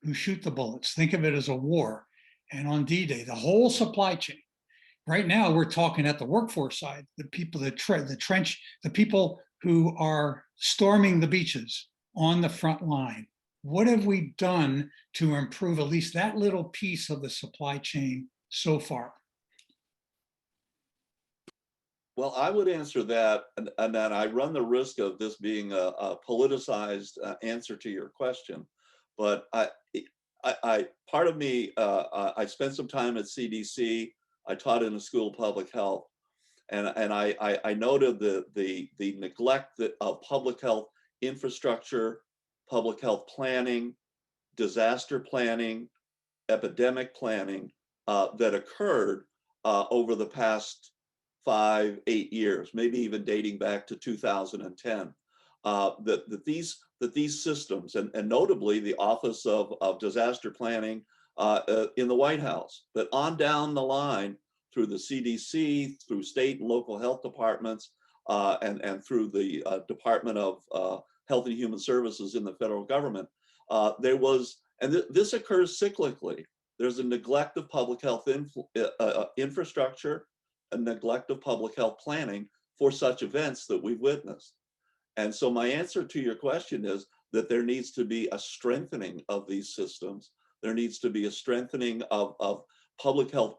E: who shoot the bullets. Think of it as a war. And on D-Day, the whole supply chain. Right now, we're talking at the workforce side, the people that the trench, the people who are storming the beaches on the front line. What have we done to improve at least that little piece of the supply chain so far?
C: Well, I would answer that, and then I run the risk of this being a politicized answer to your question. But part of me, I spent some time at CDC. I taught in a school of public health, and I noted the neglect of public health infrastructure, public health planning, disaster planning, epidemic planning that occurred over the past 5-8 years, maybe even dating back to 2010. That these systems, and notably the Office of Disaster Planning in the White House, that on down the line through the CDC, through state and local health departments, and through the Department of Health and Human Services in the federal government, there was, and this occurs cyclically, there's a neglect of public health infrastructure, a neglect of public health planning for such events that we've witnessed. And so my answer to your question is that there needs to be a strengthening of these systems. There needs to be a strengthening of public health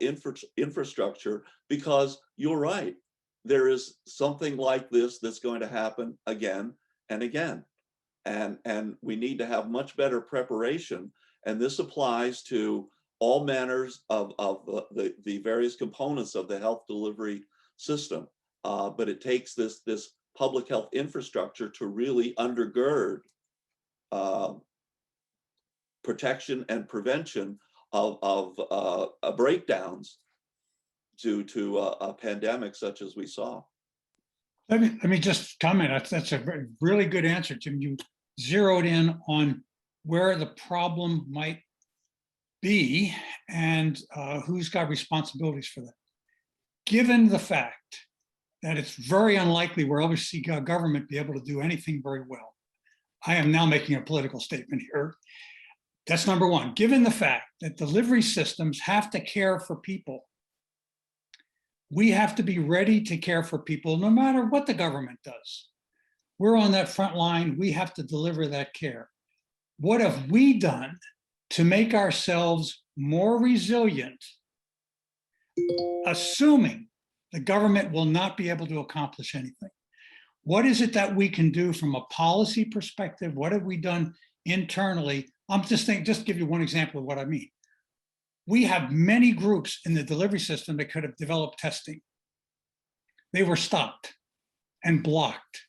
C: infrastructure, because you're right, there is something like this that's going to happen again and again. And we need to have much better preparation. And this applies to all manners of the various components of the health delivery system. But it takes this public health infrastructure to really undergird protection and prevention of breakdowns due to a pandemic such as we saw.
E: Let me just comment. That's a really good answer, Jim. You zeroed in on where the problem might be and who's got responsibilities for that. Given the fact that it's very unlikely we'll ever see government be able to do anything very well, I am now making a political statement here. That's number one. Given the fact that delivery systems have to care for people, we have to be ready to care for people no matter what the government does. We're on that front line. We have to deliver that care. What have we done to make ourselves more resilient, assuming the government will not be able to accomplish anything? What is it that we can do from a policy perspective? What have we done internally? I'm just thinking, just give you one example of what I mean. We have many groups in the delivery system that could have developed testing. They were stopped and blocked.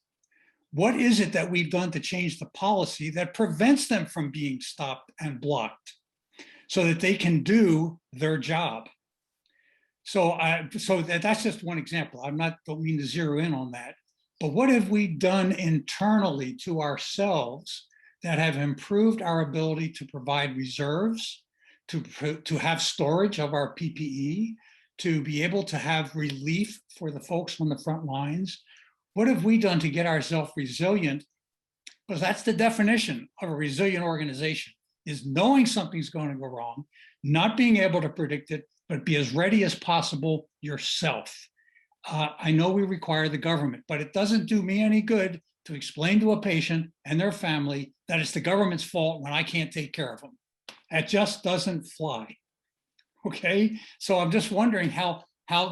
E: What is it that we've done to change the policy that prevents them from being stopped and blocked so that they can do their job? So that's just one example. Don't mean to zero in on that, but what have we done internally to ourselves that have improved our ability to provide reserves, to have storage of our PPE, to be able to have relief for the folks on the front lines? What have we done to get ourselves resilient? Because that's the definition of a resilient organization, is knowing something's going to go wrong, not being able to predict it, but be as ready as possible yourself. I know we require the government, but it doesn't do me any good to explain to a patient and their family that it's the government's fault when I can't take care of them. That just doesn't fly. Okay, so I'm just wondering how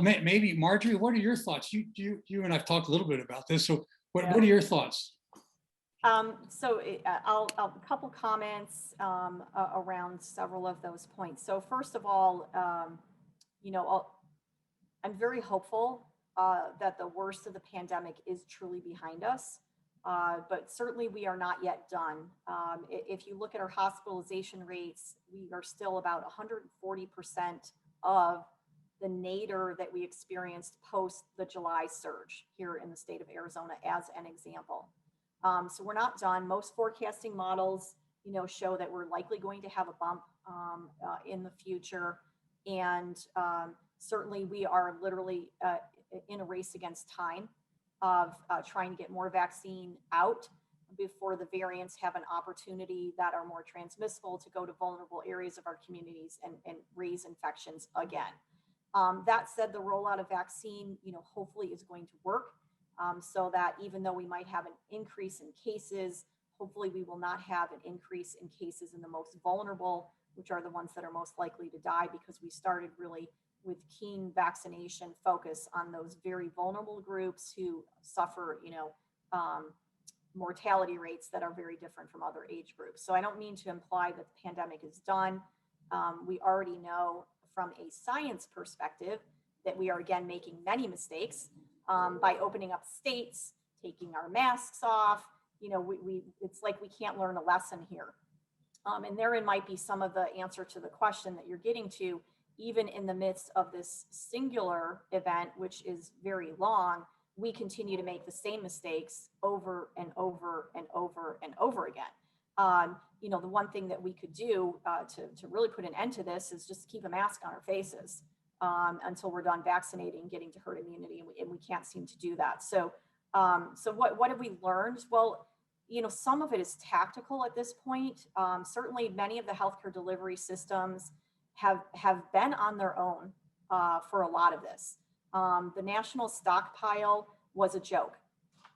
E: maybe Marjorie, what are your thoughts? You and I've talked a little bit about this. So what are your thoughts?
B: I'll a couple comments around several of those points. So first of all, I'm very hopeful that the worst of the pandemic is truly behind us. But certainly we are not yet done. If you look at our hospitalization rates, we are still about 140% of the nadir that we experienced post the July surge here in the state of Arizona, as an example. So we're not done. Most forecasting models, show that we're likely going to have a bump in the future. And certainly we are literally in a race against time of trying to get more vaccine out before the variants have an opportunity that are more transmissible to go to vulnerable areas of our communities and raise infections again. That said, the rollout of vaccine, hopefully is going to work so that even though we might have an increase in cases, hopefully we will not have an increase in cases in the most vulnerable, which are the ones that are most likely to die, because we started really with keen vaccination focus on those very vulnerable groups who suffer, mortality rates that are very different from other age groups. So I don't mean to imply that the pandemic is done. We already know from a science perspective that we are again making many mistakes by opening up states, taking our masks off. It's like we can't learn a lesson here. And therein might be some of the answer to the question that you're getting to. Even in the midst of this singular event, which is very long, we continue to make the same mistakes over and over and over and over again. The one thing that we could do to really put an end to this is just keep a mask on our faces until we're done vaccinating, getting to herd immunity, and we can't seem to do that. So what have we learned? Well, some of it is tactical at this point. Certainly many of the healthcare delivery systems have been on their own for a lot of this. The national stockpile was a joke.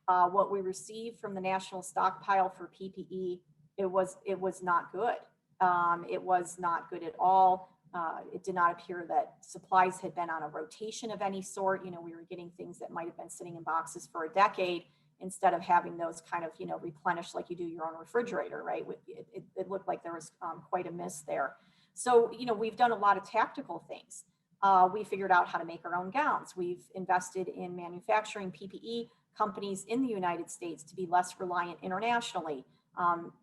B: What we received from the national stockpile for PPE, it was not good. It was not good at all. It did not appear that supplies had been on a rotation of any sort. You know, we were getting things that might have been sitting in boxes for a decade instead of having those kind of, you know, replenished like you do your own refrigerator, right? It looked like there was quite a miss there. So, you know, we've done a lot of tactical things. We figured out how to make our own gowns. We've invested in manufacturing PPE companies in the United States to be less reliant internationally.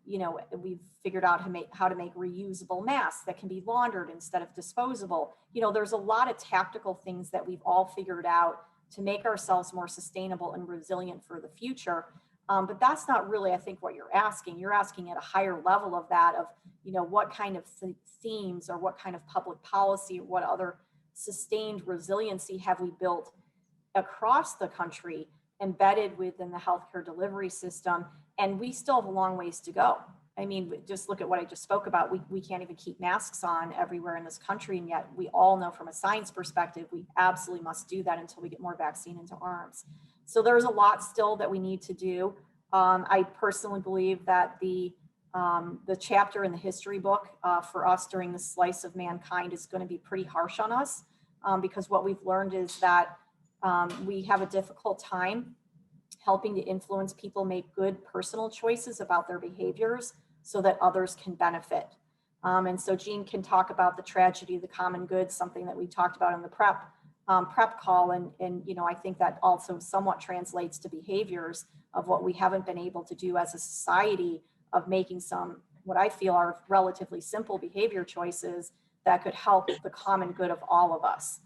B: You know, we've figured out how to make reusable masks that can be laundered instead of disposable. You know, there's a lot of tactical things that we've all figured out to make ourselves more sustainable and resilient for the future. But that's not really, I think, what you're asking. You're asking at a higher level of that, of, you know, what kind of themes or what kind of public policy or what other sustained resiliency have we built across the country, embedded within the healthcare delivery system. And we still have a long ways to go. I mean, just look at what I just spoke about. We can't even keep masks on everywhere in this country. And yet we all know from a science perspective, we absolutely must do that until we get more vaccine into arms. So there's a lot still that we need to do. I personally believe that the chapter in the history book for us during the slice of mankind is going to be pretty harsh on us, because what we've learned is that we have a difficult time helping to influence people make good personal choices about their behaviors so that others can benefit. And so Jean can talk about the tragedy of the common good, something that we talked about in the prep call. And, you know, I think that also somewhat translates to behaviors of what we haven't been able to do as a society, of making some, what I feel are relatively simple behavior choices that could help the common good of all of us.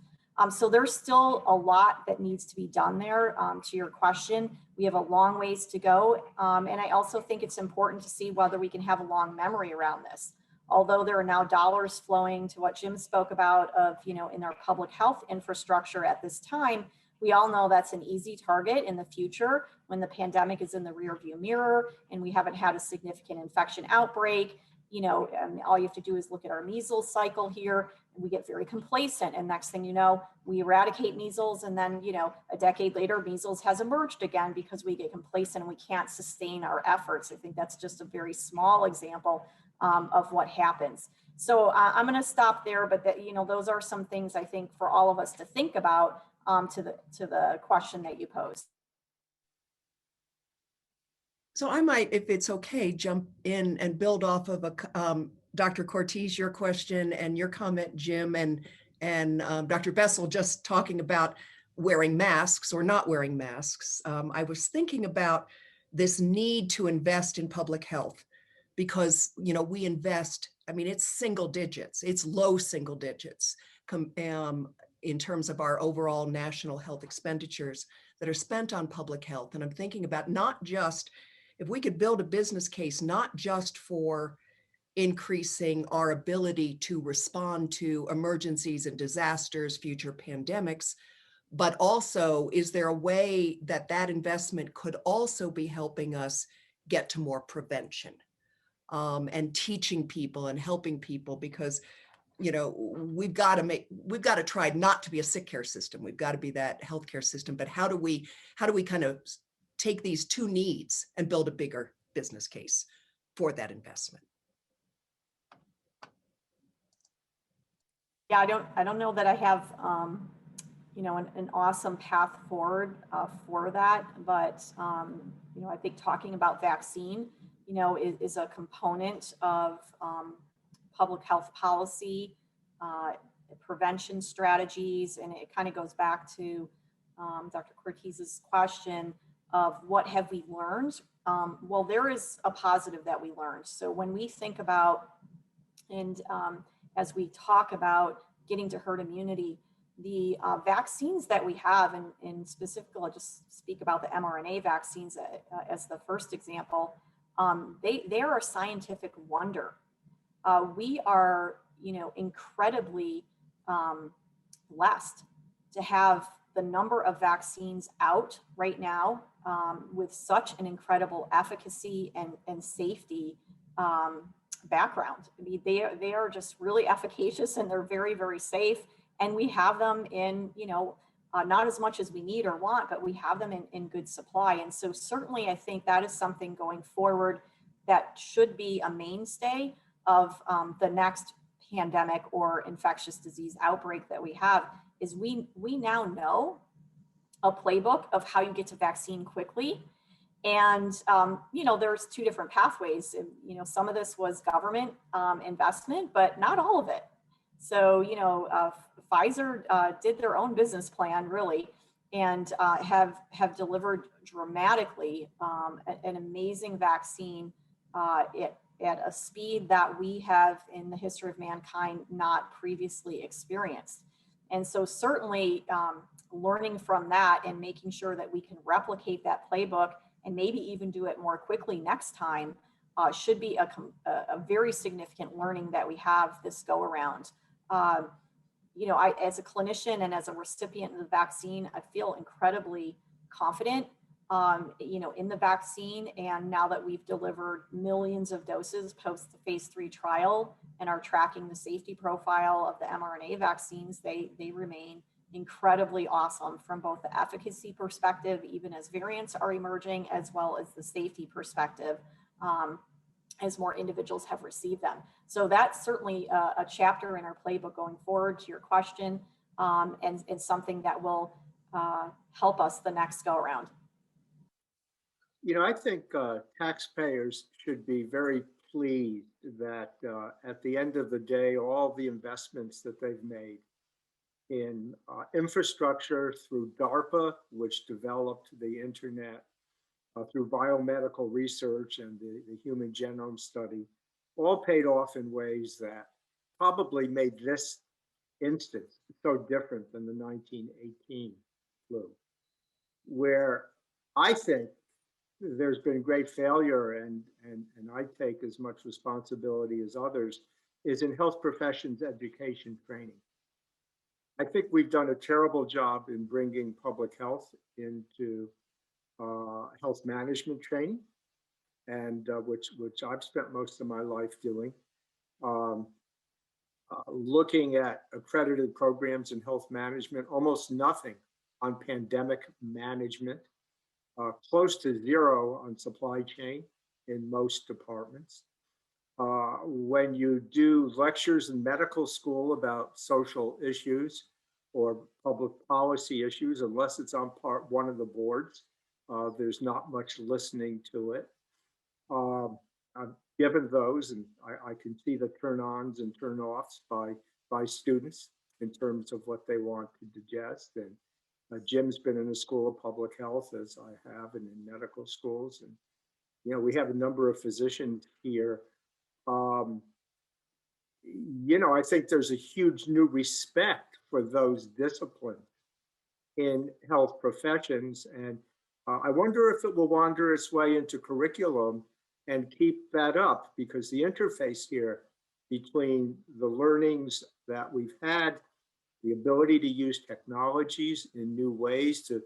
B: So there's still a lot that needs to be done there. To your question, we have a long ways to go. And I also think it's important to see whether we can have a long memory around this. Although there are now dollars flowing to what Jim spoke about of, you know, in our public health infrastructure at this time, we all know that's an easy target in the future when the pandemic is in the rearview mirror and we haven't had a significant infection outbreak. You know, all you have to do is look at our measles cycle here, and we get very complacent. And next thing you know, we eradicate measles, and then, you know, a decade later, measles has emerged again because we get complacent and we can't sustain our efforts. I think that's just a very small example of what happens. So I'm going to stop there, but that, you know, those are some things I think for all of us to think about to the question that you posed.
D: So I might, if it's okay, jump in and build off of Dr. Cortese, your question and your comment, Jim, and Dr. Bessel just talking about wearing masks or not wearing masks. I was thinking about this need to invest in public health because, you know, we invest, I mean, it's single digits, it's low single digits in terms of our overall national health expenditures that are spent on public health. And I'm thinking about not just, if we could build a business case, not just for increasing our ability to respond to emergencies and disasters, future pandemics, but also, is there a way that that investment could also be helping us get to more prevention and teaching people and helping people? Because, you know, we've got to try not to be a sick care system. We've got to be that healthcare system. But how do we kind of take these two needs and build a bigger business case for that investment?
B: Yeah, I don't know that I have, you know, an awesome path forward for that, but you know, I think talking about vaccine, you know, is a component of public health policy, prevention strategies, and it kind of goes back to Dr. Cortese's question of what have we learned? Well, there is a positive that we learned. So when we think about, and as we talk about getting to herd immunity, the vaccines that we have, and specifically, I'll just speak about the mRNA vaccines as the first example, they are a scientific wonder. We are, you know, incredibly blessed to have the number of vaccines out right now with such an incredible efficacy and safety background. I mean, they are just really efficacious and they're very, very safe. And we have them in, you know, not as much as we need or want, but we have them in good supply. And so certainly I think that is something going forward that should be a mainstay of the next pandemic or infectious disease outbreak that we have, is we now know a playbook of how you get to vaccine quickly. And, there's two different pathways. Some of this was government investment, but not all of it. So, Pfizer did their own business plan, really, and have delivered dramatically an amazing vaccine at a speed that we have in the history of mankind not previously experienced. And so certainly learning from that and making sure that we can replicate that playbook and maybe even do it more quickly next time should be a very significant learning that we have this go around. I, as a clinician and as a recipient of the vaccine, I feel incredibly confident, in the vaccine. And now that we've delivered millions of doses post the phase 3 trial and are tracking the safety profile of the mRNA vaccines, they remain incredibly awesome from both the efficacy perspective, even as variants are emerging, as well as the safety perspective, as more individuals have received them. So that's certainly a chapter in our playbook going forward, to your question, and something that will help us the next go around.
A: I think taxpayers should be very pleased that at the end of the day, all the investments that they've made in infrastructure through DARPA, which developed the internet, through biomedical research and the human genome study, all paid off in ways that probably made this instance so different than the 1918 flu, where I think there's been great failure, and I take as much responsibility as others, is in health professions education training. I think we've done a terrible job in bringing public health into health management training, and which I've spent most of my life doing. Looking at accredited programs in health management, almost nothing on pandemic management, close to zero on supply chain in most departments. When you do lectures in medical school about social issues or public policy issues, unless it's on part one of the boards, there's not much listening to it. I've given those, and I can see the turn-ons and turn-offs by students in terms of what they want to digest. And Jim's been in the School of Public Health, as I have, and in medical schools. And, we have a number of physicians here. I think there's a huge new respect for those disciplines in health professions. And I wonder if it will wander its way into curriculum and keep that up, because the interface here between the learnings that we've had, the ability to use technologies in new ways to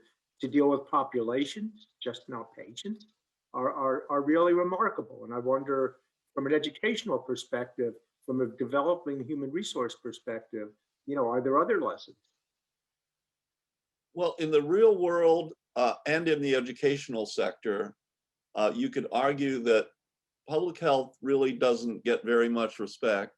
A: deal with populations, just not patients, are really remarkable. And I wonder, from an educational perspective, from a developing human resource perspective, are there other lessons?
C: Well, in the real world and in the educational sector, you could argue that public health really doesn't get very much respect,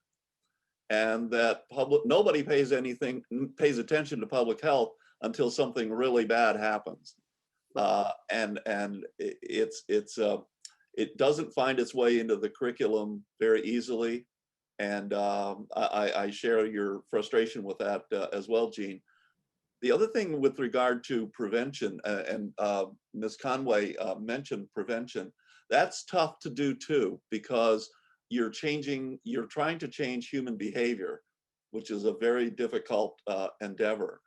C: and that nobody pays attention to public health until something really bad happens, and it doesn't find its way into the curriculum very easily. And I share your frustration with that as well, Jean. The other thing with regard to prevention, and Ms. Conway mentioned prevention, that's tough to do too, because you're trying to change human behavior, which is a very difficult endeavor.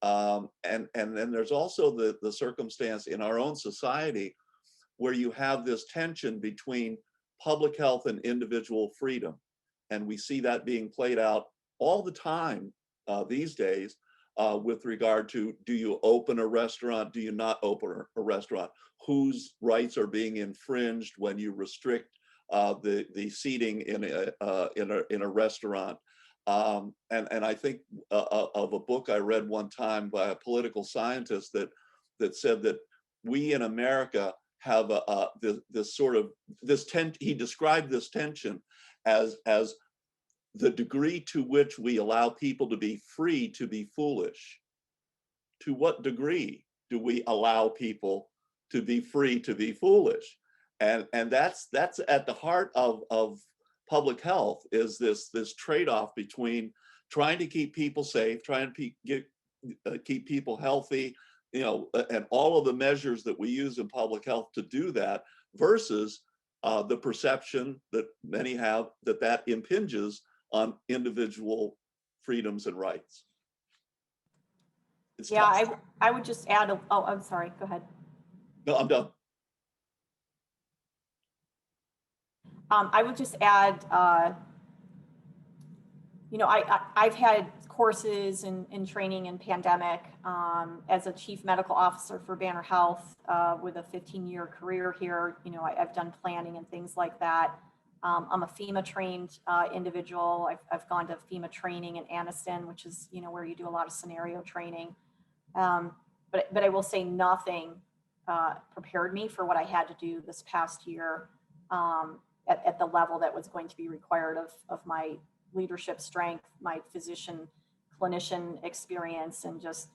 C: And then there's also the circumstance in our own society where you have this tension between public health and individual freedom. And we see that being played out all the time these days with regard to, do you open a restaurant? Do you not open a restaurant? Whose rights are being infringed when you restrict the seating in a restaurant? And I think of a book I read one time by a political scientist that said that we in America have he described this tension as the degree to which we allow people to be free to be foolish. To what degree do we allow people to be free to be foolish? And that's at the heart of public health, is this trade-off between trying to keep people safe, trying to keep people healthy, and all of the measures that we use in public health to do that, versus the perception that many have that impinges on individual freedoms and rights. It's
B: Yeah,
C: tough.
B: I would just add, oh, I'm sorry, go ahead.
C: No, I'm done.
B: I would just add, I've had courses and training in pandemic as a chief medical officer for Banner Health with a 15-year career here. I've done planning and things like that. I'm a FEMA trained individual. I've gone to FEMA training in Anniston, which is, where you do a lot of scenario training. But I will say nothing prepared me for what I had to do this past year at the level that was going to be required of my leadership strength, my physician clinician experience, and just,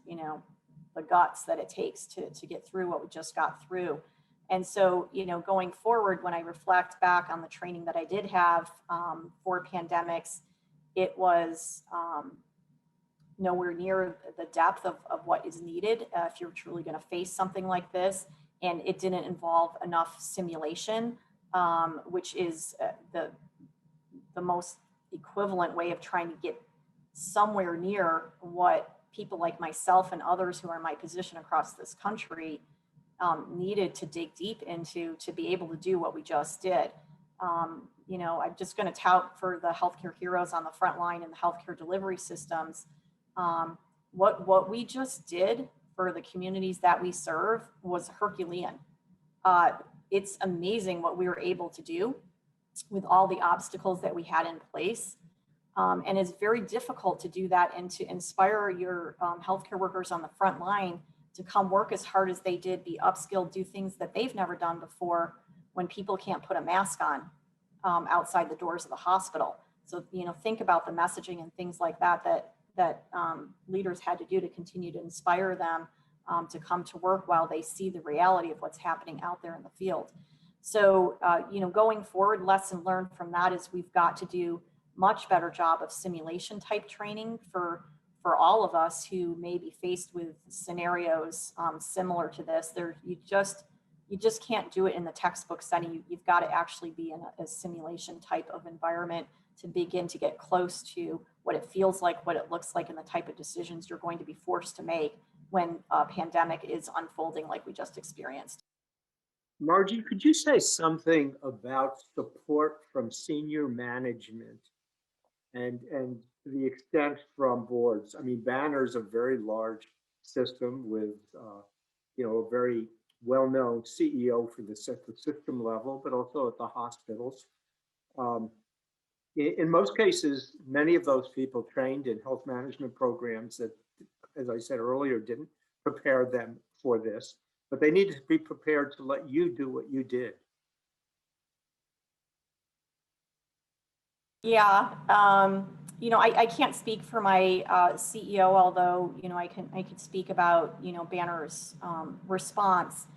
B: the guts that it takes to get through what we just got through. And so, going forward, when I reflect back on the training that I did have for pandemics, it was nowhere near the depth of what is needed if you're truly going to face something like this. And it didn't involve enough simulation, which is the most equivalent way of trying to get somewhere near what people like myself and others who are in my position across this country needed to dig deep into to be able to do what we just did. I'm just going to tout for the healthcare heroes on the front line and the healthcare delivery systems. What we just did for the communities that we serve was Herculean. It's amazing what we were able to do with all the obstacles that we had in place. And it's very difficult to do that and to inspire your healthcare workers on the front line to come work as hard as they did, be upskilled, do things that they've never done before when people can't put a mask on outside the doors of the hospital. So, think about the messaging and things like that leaders had to do to continue to inspire them to come to work while they see the reality of what's happening out there in the field. So, going forward, lesson learned from that is we've got to do much better job of simulation type training for all of us who may be faced with scenarios similar to this. You just can't do it in the textbook setting. You've got to actually be in a simulation type of environment to begin to get close to what it feels like, what it looks like, and the type of decisions you're going to be forced to make when a pandemic is unfolding like we just experienced.
A: Margie, could you say something about support from senior management and the extent from boards? I mean, Banner's a very large system with, a very well-known CEO for the system level, but also at the hospitals. In most cases, many of those people trained in health management programs that, as I said earlier, didn't prepare them for this, but they needed to be prepared to let you do what you did.
B: Yeah, I can't speak for my CEO, although, I can speak about, Banner's response.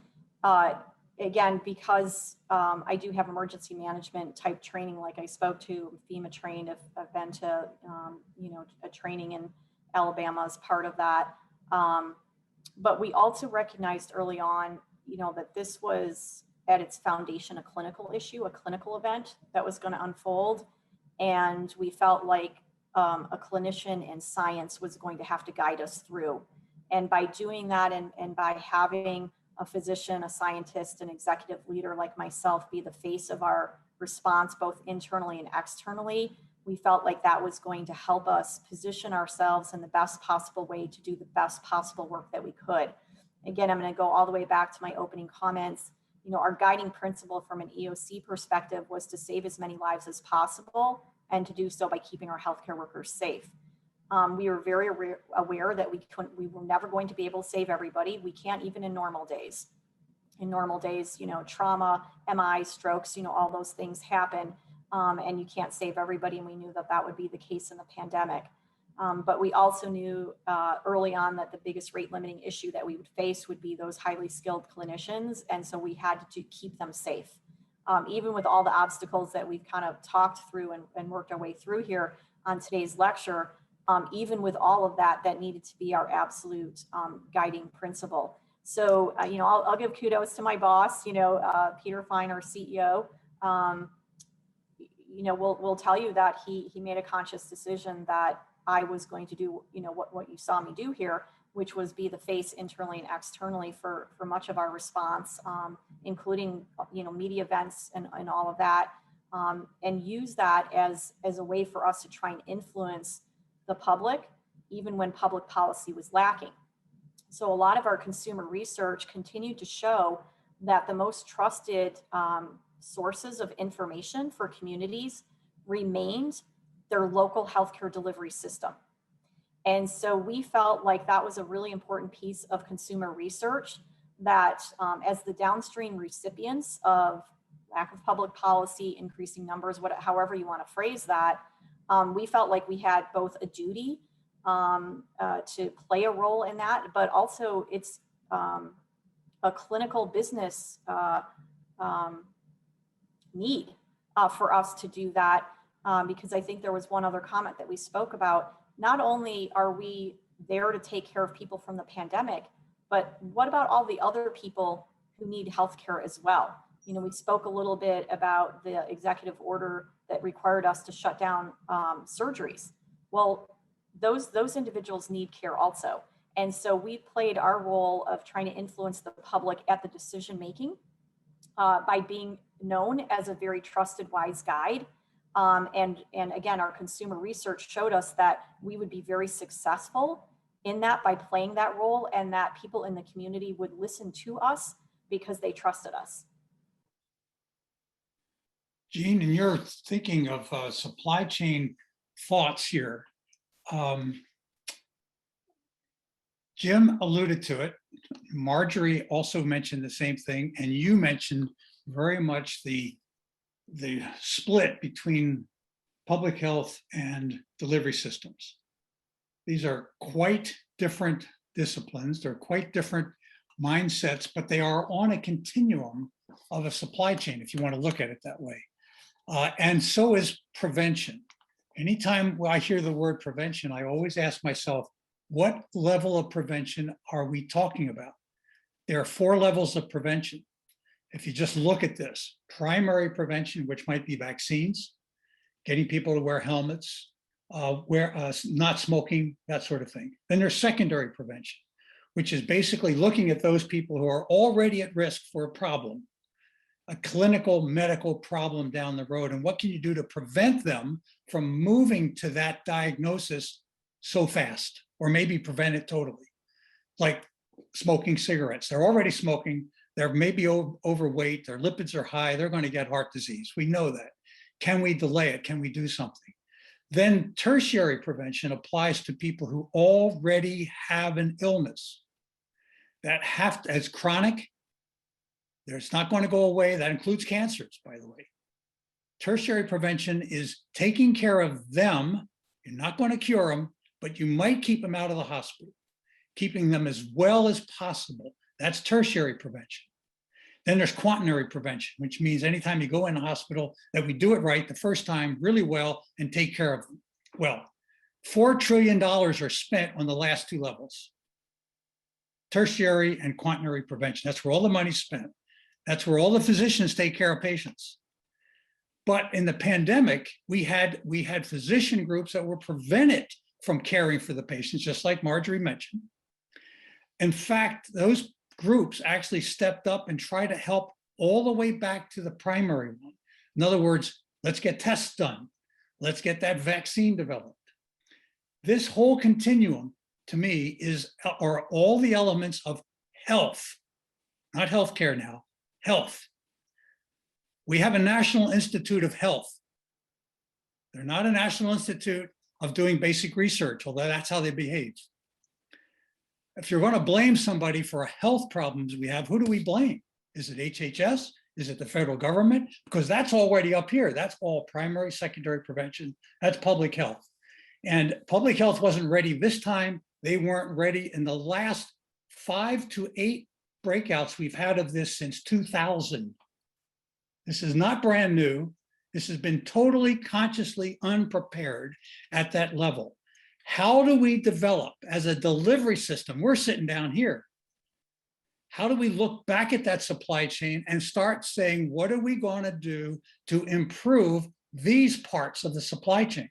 B: Again, because I do have emergency management type training, like I spoke to, FEMA trained. I've been to, a training in Alabama as part of that. But we also recognized early on, that this was at its foundation a clinical issue, a clinical event that was going to unfold. And we felt like a clinician and science was going to have to guide us through. And by doing that and by having a physician, a scientist, an executive leader like myself be the face of our response, both internally and externally, we felt like that was going to help us position ourselves in the best possible way to do the best possible work that we could. Again, I'm going to go all the way back to my opening comments. Our guiding principle from an EOC perspective was to save as many lives as possible and to do so by keeping our healthcare workers safe. We were very aware that we were never going to be able to save everybody. We can't even in normal days. In normal days, you know, trauma, MI, strokes, you know, all those things happen, and you can't save everybody. And we knew that that would be the case in the pandemic. But we also knew early on that the biggest rate limiting issue that we would face would be those highly skilled clinicians. And so we had to keep them safe. Even with all the obstacles that we've kind of talked through and worked our way through here on today's lecture, even with all of that, that needed to be our absolute guiding principle. So, you know, I'll give kudos to my boss, you know, Peter Fine, our CEO. You know, we'll tell you that he made a conscious decision that I was going to do, you know, what you saw me do here, which was be the face internally and externally for much of our response, including, you know, media events and all of that, and use that as a way for us to try and influence the public, even when public policy was lacking. So a lot of our consumer research continued to show that the most trusted sources of information for communities remained their local healthcare delivery system. And so we felt like that was a really important piece of consumer research that as the downstream recipients of lack of public policy, increasing numbers, however you want to phrase that, we felt like we had both a duty to play a role in that, but also it's a clinical business need for us to do that, because I think there was one other comment that we spoke about. Not only are we there to take care of people from the pandemic, but what about all the other people who need healthcare as well? You know, we spoke a little bit about the executive order that required us to shut down surgeries. Well, those individuals need care also. And so we played our role of trying to influence the public at the decision making by being known as a very trusted, wise guide. And again, our consumer research showed us that we would be very successful in that by playing that role, and that people in the community would listen to us because they trusted us.
E: Jean, in your thinking of supply chain thoughts here, Jim alluded to it. Marjorie also mentioned the same thing, and you mentioned very much the split between public health and delivery systems. These are quite different disciplines. They're quite different mindsets, but they are on a continuum of a supply chain, if you want to look at it that way. And so is prevention. Anytime I hear the word prevention, I always ask myself, what level of prevention are we talking about? There are 4 levels of prevention. If you just look at this, primary prevention, which might be vaccines, getting people to wear helmets, not smoking, that sort of thing. Then there's secondary prevention, which is basically looking at those people who are already at risk for a problem, a clinical medical problem down the road, and what can you do to prevent them from moving to that diagnosis so fast, or maybe prevent it totally. Like smoking cigarettes. They're already smoking, they're maybe overweight, their lipids are high, they're going to get heart disease. We know that. Can we delay it? Can we do something? Then tertiary prevention applies to people who already have an illness that as chronic. It's not going to go away. That includes cancers, by the way. Tertiary prevention is taking care of them. You're not going to cure them, but you might keep them out of the hospital, keeping them as well as possible. That's tertiary prevention. Then there's quaternary prevention, which means anytime you go in the hospital, that we do it right the first time really well and take care of them well. $4 trillion are spent on the last 2 levels. Tertiary and quaternary prevention. That's where all the money's spent. That's where all the physicians take care of patients. But in the pandemic, we had physician groups that were prevented from caring for the patients, just like Marjorie mentioned. In fact, those groups actually stepped up and tried to help all the way back to the primary one. In other words, let's get tests done. Let's get that vaccine developed. This whole continuum, to me, are all the elements of health, not healthcare now, health. We have a National Institute of Health They're not a National Institute of doing basic research, although that's how they behave. If you're going to blame somebody for health problems we have, who do we blame? Is it HHS? Is it the federal government? Because that's already up here. That's all primary, secondary prevention. That's public health. And public health wasn't ready this time. They weren't ready in the last 5 to 8 breakouts we've had of this since 2000. This is not brand new. This has been totally consciously unprepared at that level. How do we develop as a delivery system? We're sitting down here. How do we look back at that supply chain and start saying, what are we going to do to improve these parts of the supply chain?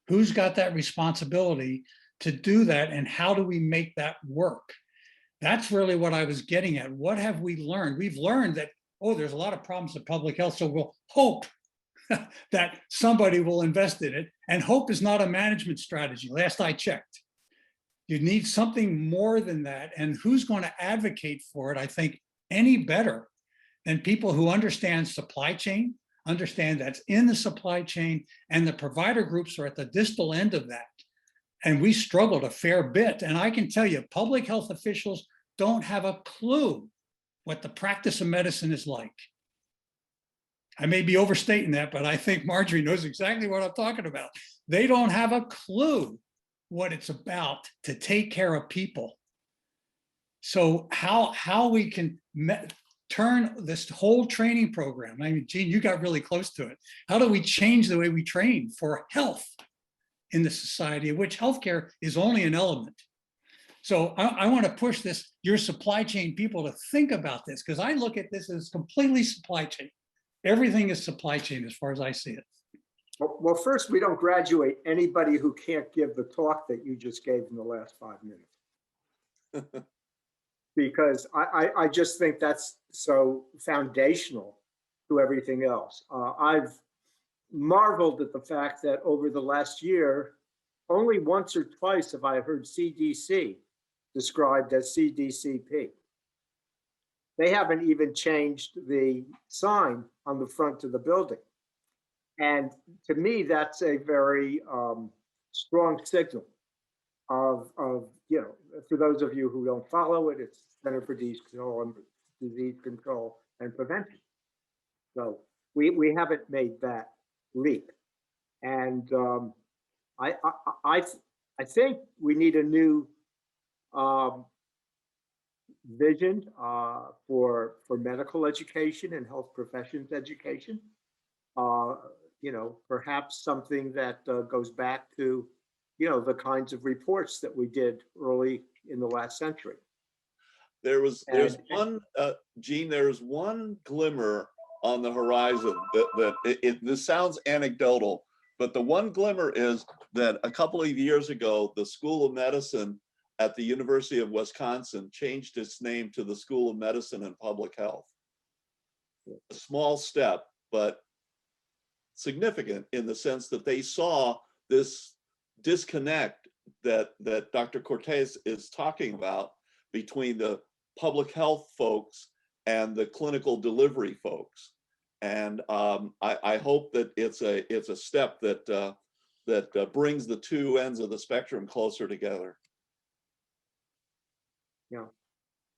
E: Who's got that responsibility to do that, and how do we make that work? That's really what I was getting at. What have we learned? We've learned that, oh, there's a lot of problems with public health, so we'll hope that somebody will invest in it. And hope is not a management strategy, last I checked. You need something more than that. And who's going to advocate for it, I think, any better than people who understand supply chain, understand that's in the supply chain, and the provider groups are at the distal end of that. And we struggled a fair bit. And I can tell you, public health officials don't have a clue what the practice of medicine is like. I may be overstating that, but I think Margie knows exactly what I'm talking about. They don't have a clue what it's about to take care of people. So how we can turn this whole training program, I mean, Gene, you got really close to it. How do we change the way we train for health in the society, of which healthcare is only an element? So I want to push this, your supply chain people, to think about this, because I look at this as completely supply chain. Everything is supply chain as far as I see it.
A: Well, first, we don't graduate anybody who can't give the talk that you just gave in the last 5 minutes. Because I just think that's so foundational to everything else. I've marveled at the fact that over the last year, only once or twice have I heard CDC described as CDCP. They haven't even changed the sign on the front of the building. And to me, that's a very strong signal of, you know, for those of you who don't follow it, it's Center for Disease Control and Prevention. So we haven't made that leap. And I think we need a new vision for medical education and health professions education. You know, perhaps something that goes back to, you know, the kinds of reports that we did early in the last century.
C: There's one, Gene, there's one glimmer on the horizon this sounds anecdotal, but the one glimmer is that a couple of years ago, the School of Medicine at the University of Wisconsin changed its name to the School of Medicine and Public Health. A small step, but significant in the sense that they saw this disconnect that Dr. Cortez is talking about between the public health folks and the clinical delivery folks. And I hope that it's a step that brings the two ends of the spectrum closer together.
A: Yeah,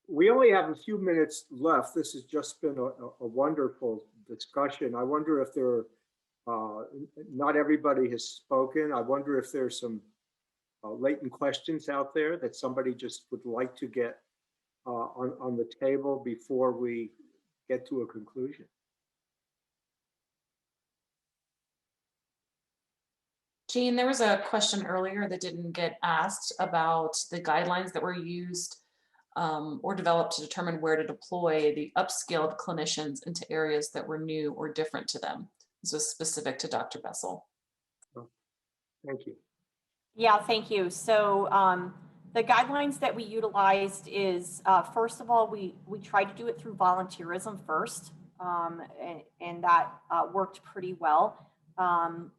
A: we only have a few minutes left. This has just been a wonderful discussion. I wonder if there are, not everybody has spoken. I wonder if there's some latent questions out there that somebody just would like to get on the table before we get to a conclusion.
F: Gene, there was a question earlier that didn't get asked about the guidelines that were used or developed to determine where to deploy the upskilled clinicians into areas that were new or different to them. This was specific to Dr. Bessel.
A: Oh, thank you.
B: Yeah, thank you. So the guidelines that we utilized is, first of all, we tried to do it through volunteerism first, and that worked pretty well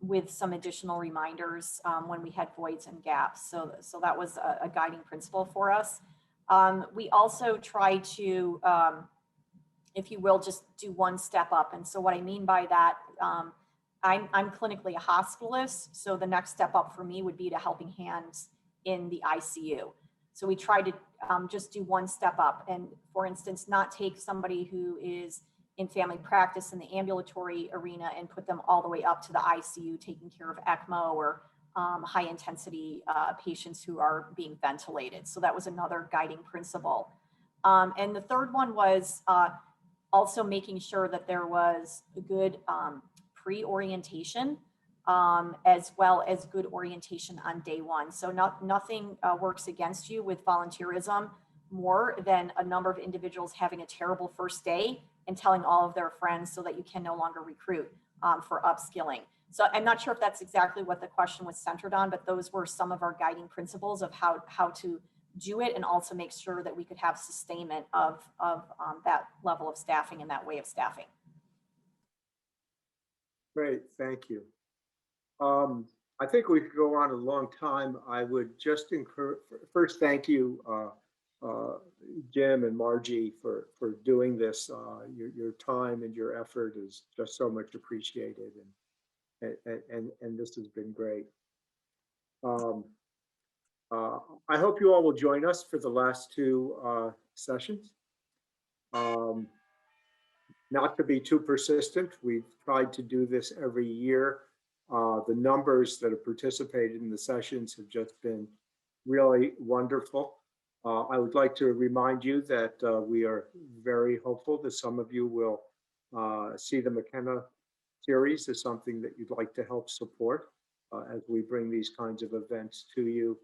B: with some additional reminders when we had voids and gaps. So that was a guiding principle for us. We also try to, if you will, just do one step up. And so what I mean by that, I'm clinically a hospitalist, so the next step up for me would be to helping hands in the ICU. So we try to just do one step up, and for instance, not take somebody who is in family practice in the ambulatory arena and put them all the way up to the ICU, taking care of ECMO or high intensity patients who are being ventilated. So that was another guiding principle. And the third one was also making sure that there was a good pre-orientation as well as good orientation on day one. So nothing works against you with volunteerism more than a number of individuals having a terrible first day and telling all of their friends so that you can no longer recruit for upskilling. So I'm not sure if that's exactly what the question was centered on, but those were some of our guiding principles of how to do it and also make sure that we could have sustainment of that level of staffing and that way of staffing.
A: Great, thank you. I think we could go on a long time. I would just encourage, first, thank you, Jim and Margie for doing this. Your time and your effort is just so much appreciated, and this has been great. I hope you all will join us for the last two sessions. Not to be too persistent, we've tried to do this every year. The numbers that have participated in the sessions have just been really wonderful. I would like to remind you that we are very hopeful that some of you will see the McKenna series as something that you'd like to help support as we bring these kinds of events to you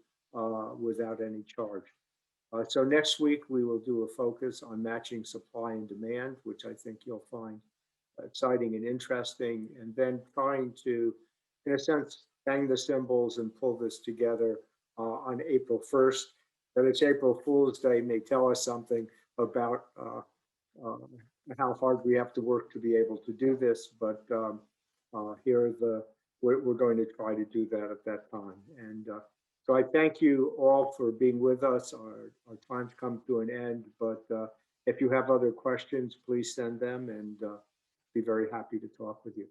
A: without any charge. So next week, we will do a focus on matching supply and demand, which I think you'll find exciting and interesting, and then trying to, in a sense, bang the cymbals and pull this together on April 1st. That it's April Fool's Day may tell us something about how hard we have to work to be able to do this, but we're going to try to do that at that time. And so I thank you all for being with us. Our time's come to an end, but if you have other questions, please send them, and be very happy to talk with you.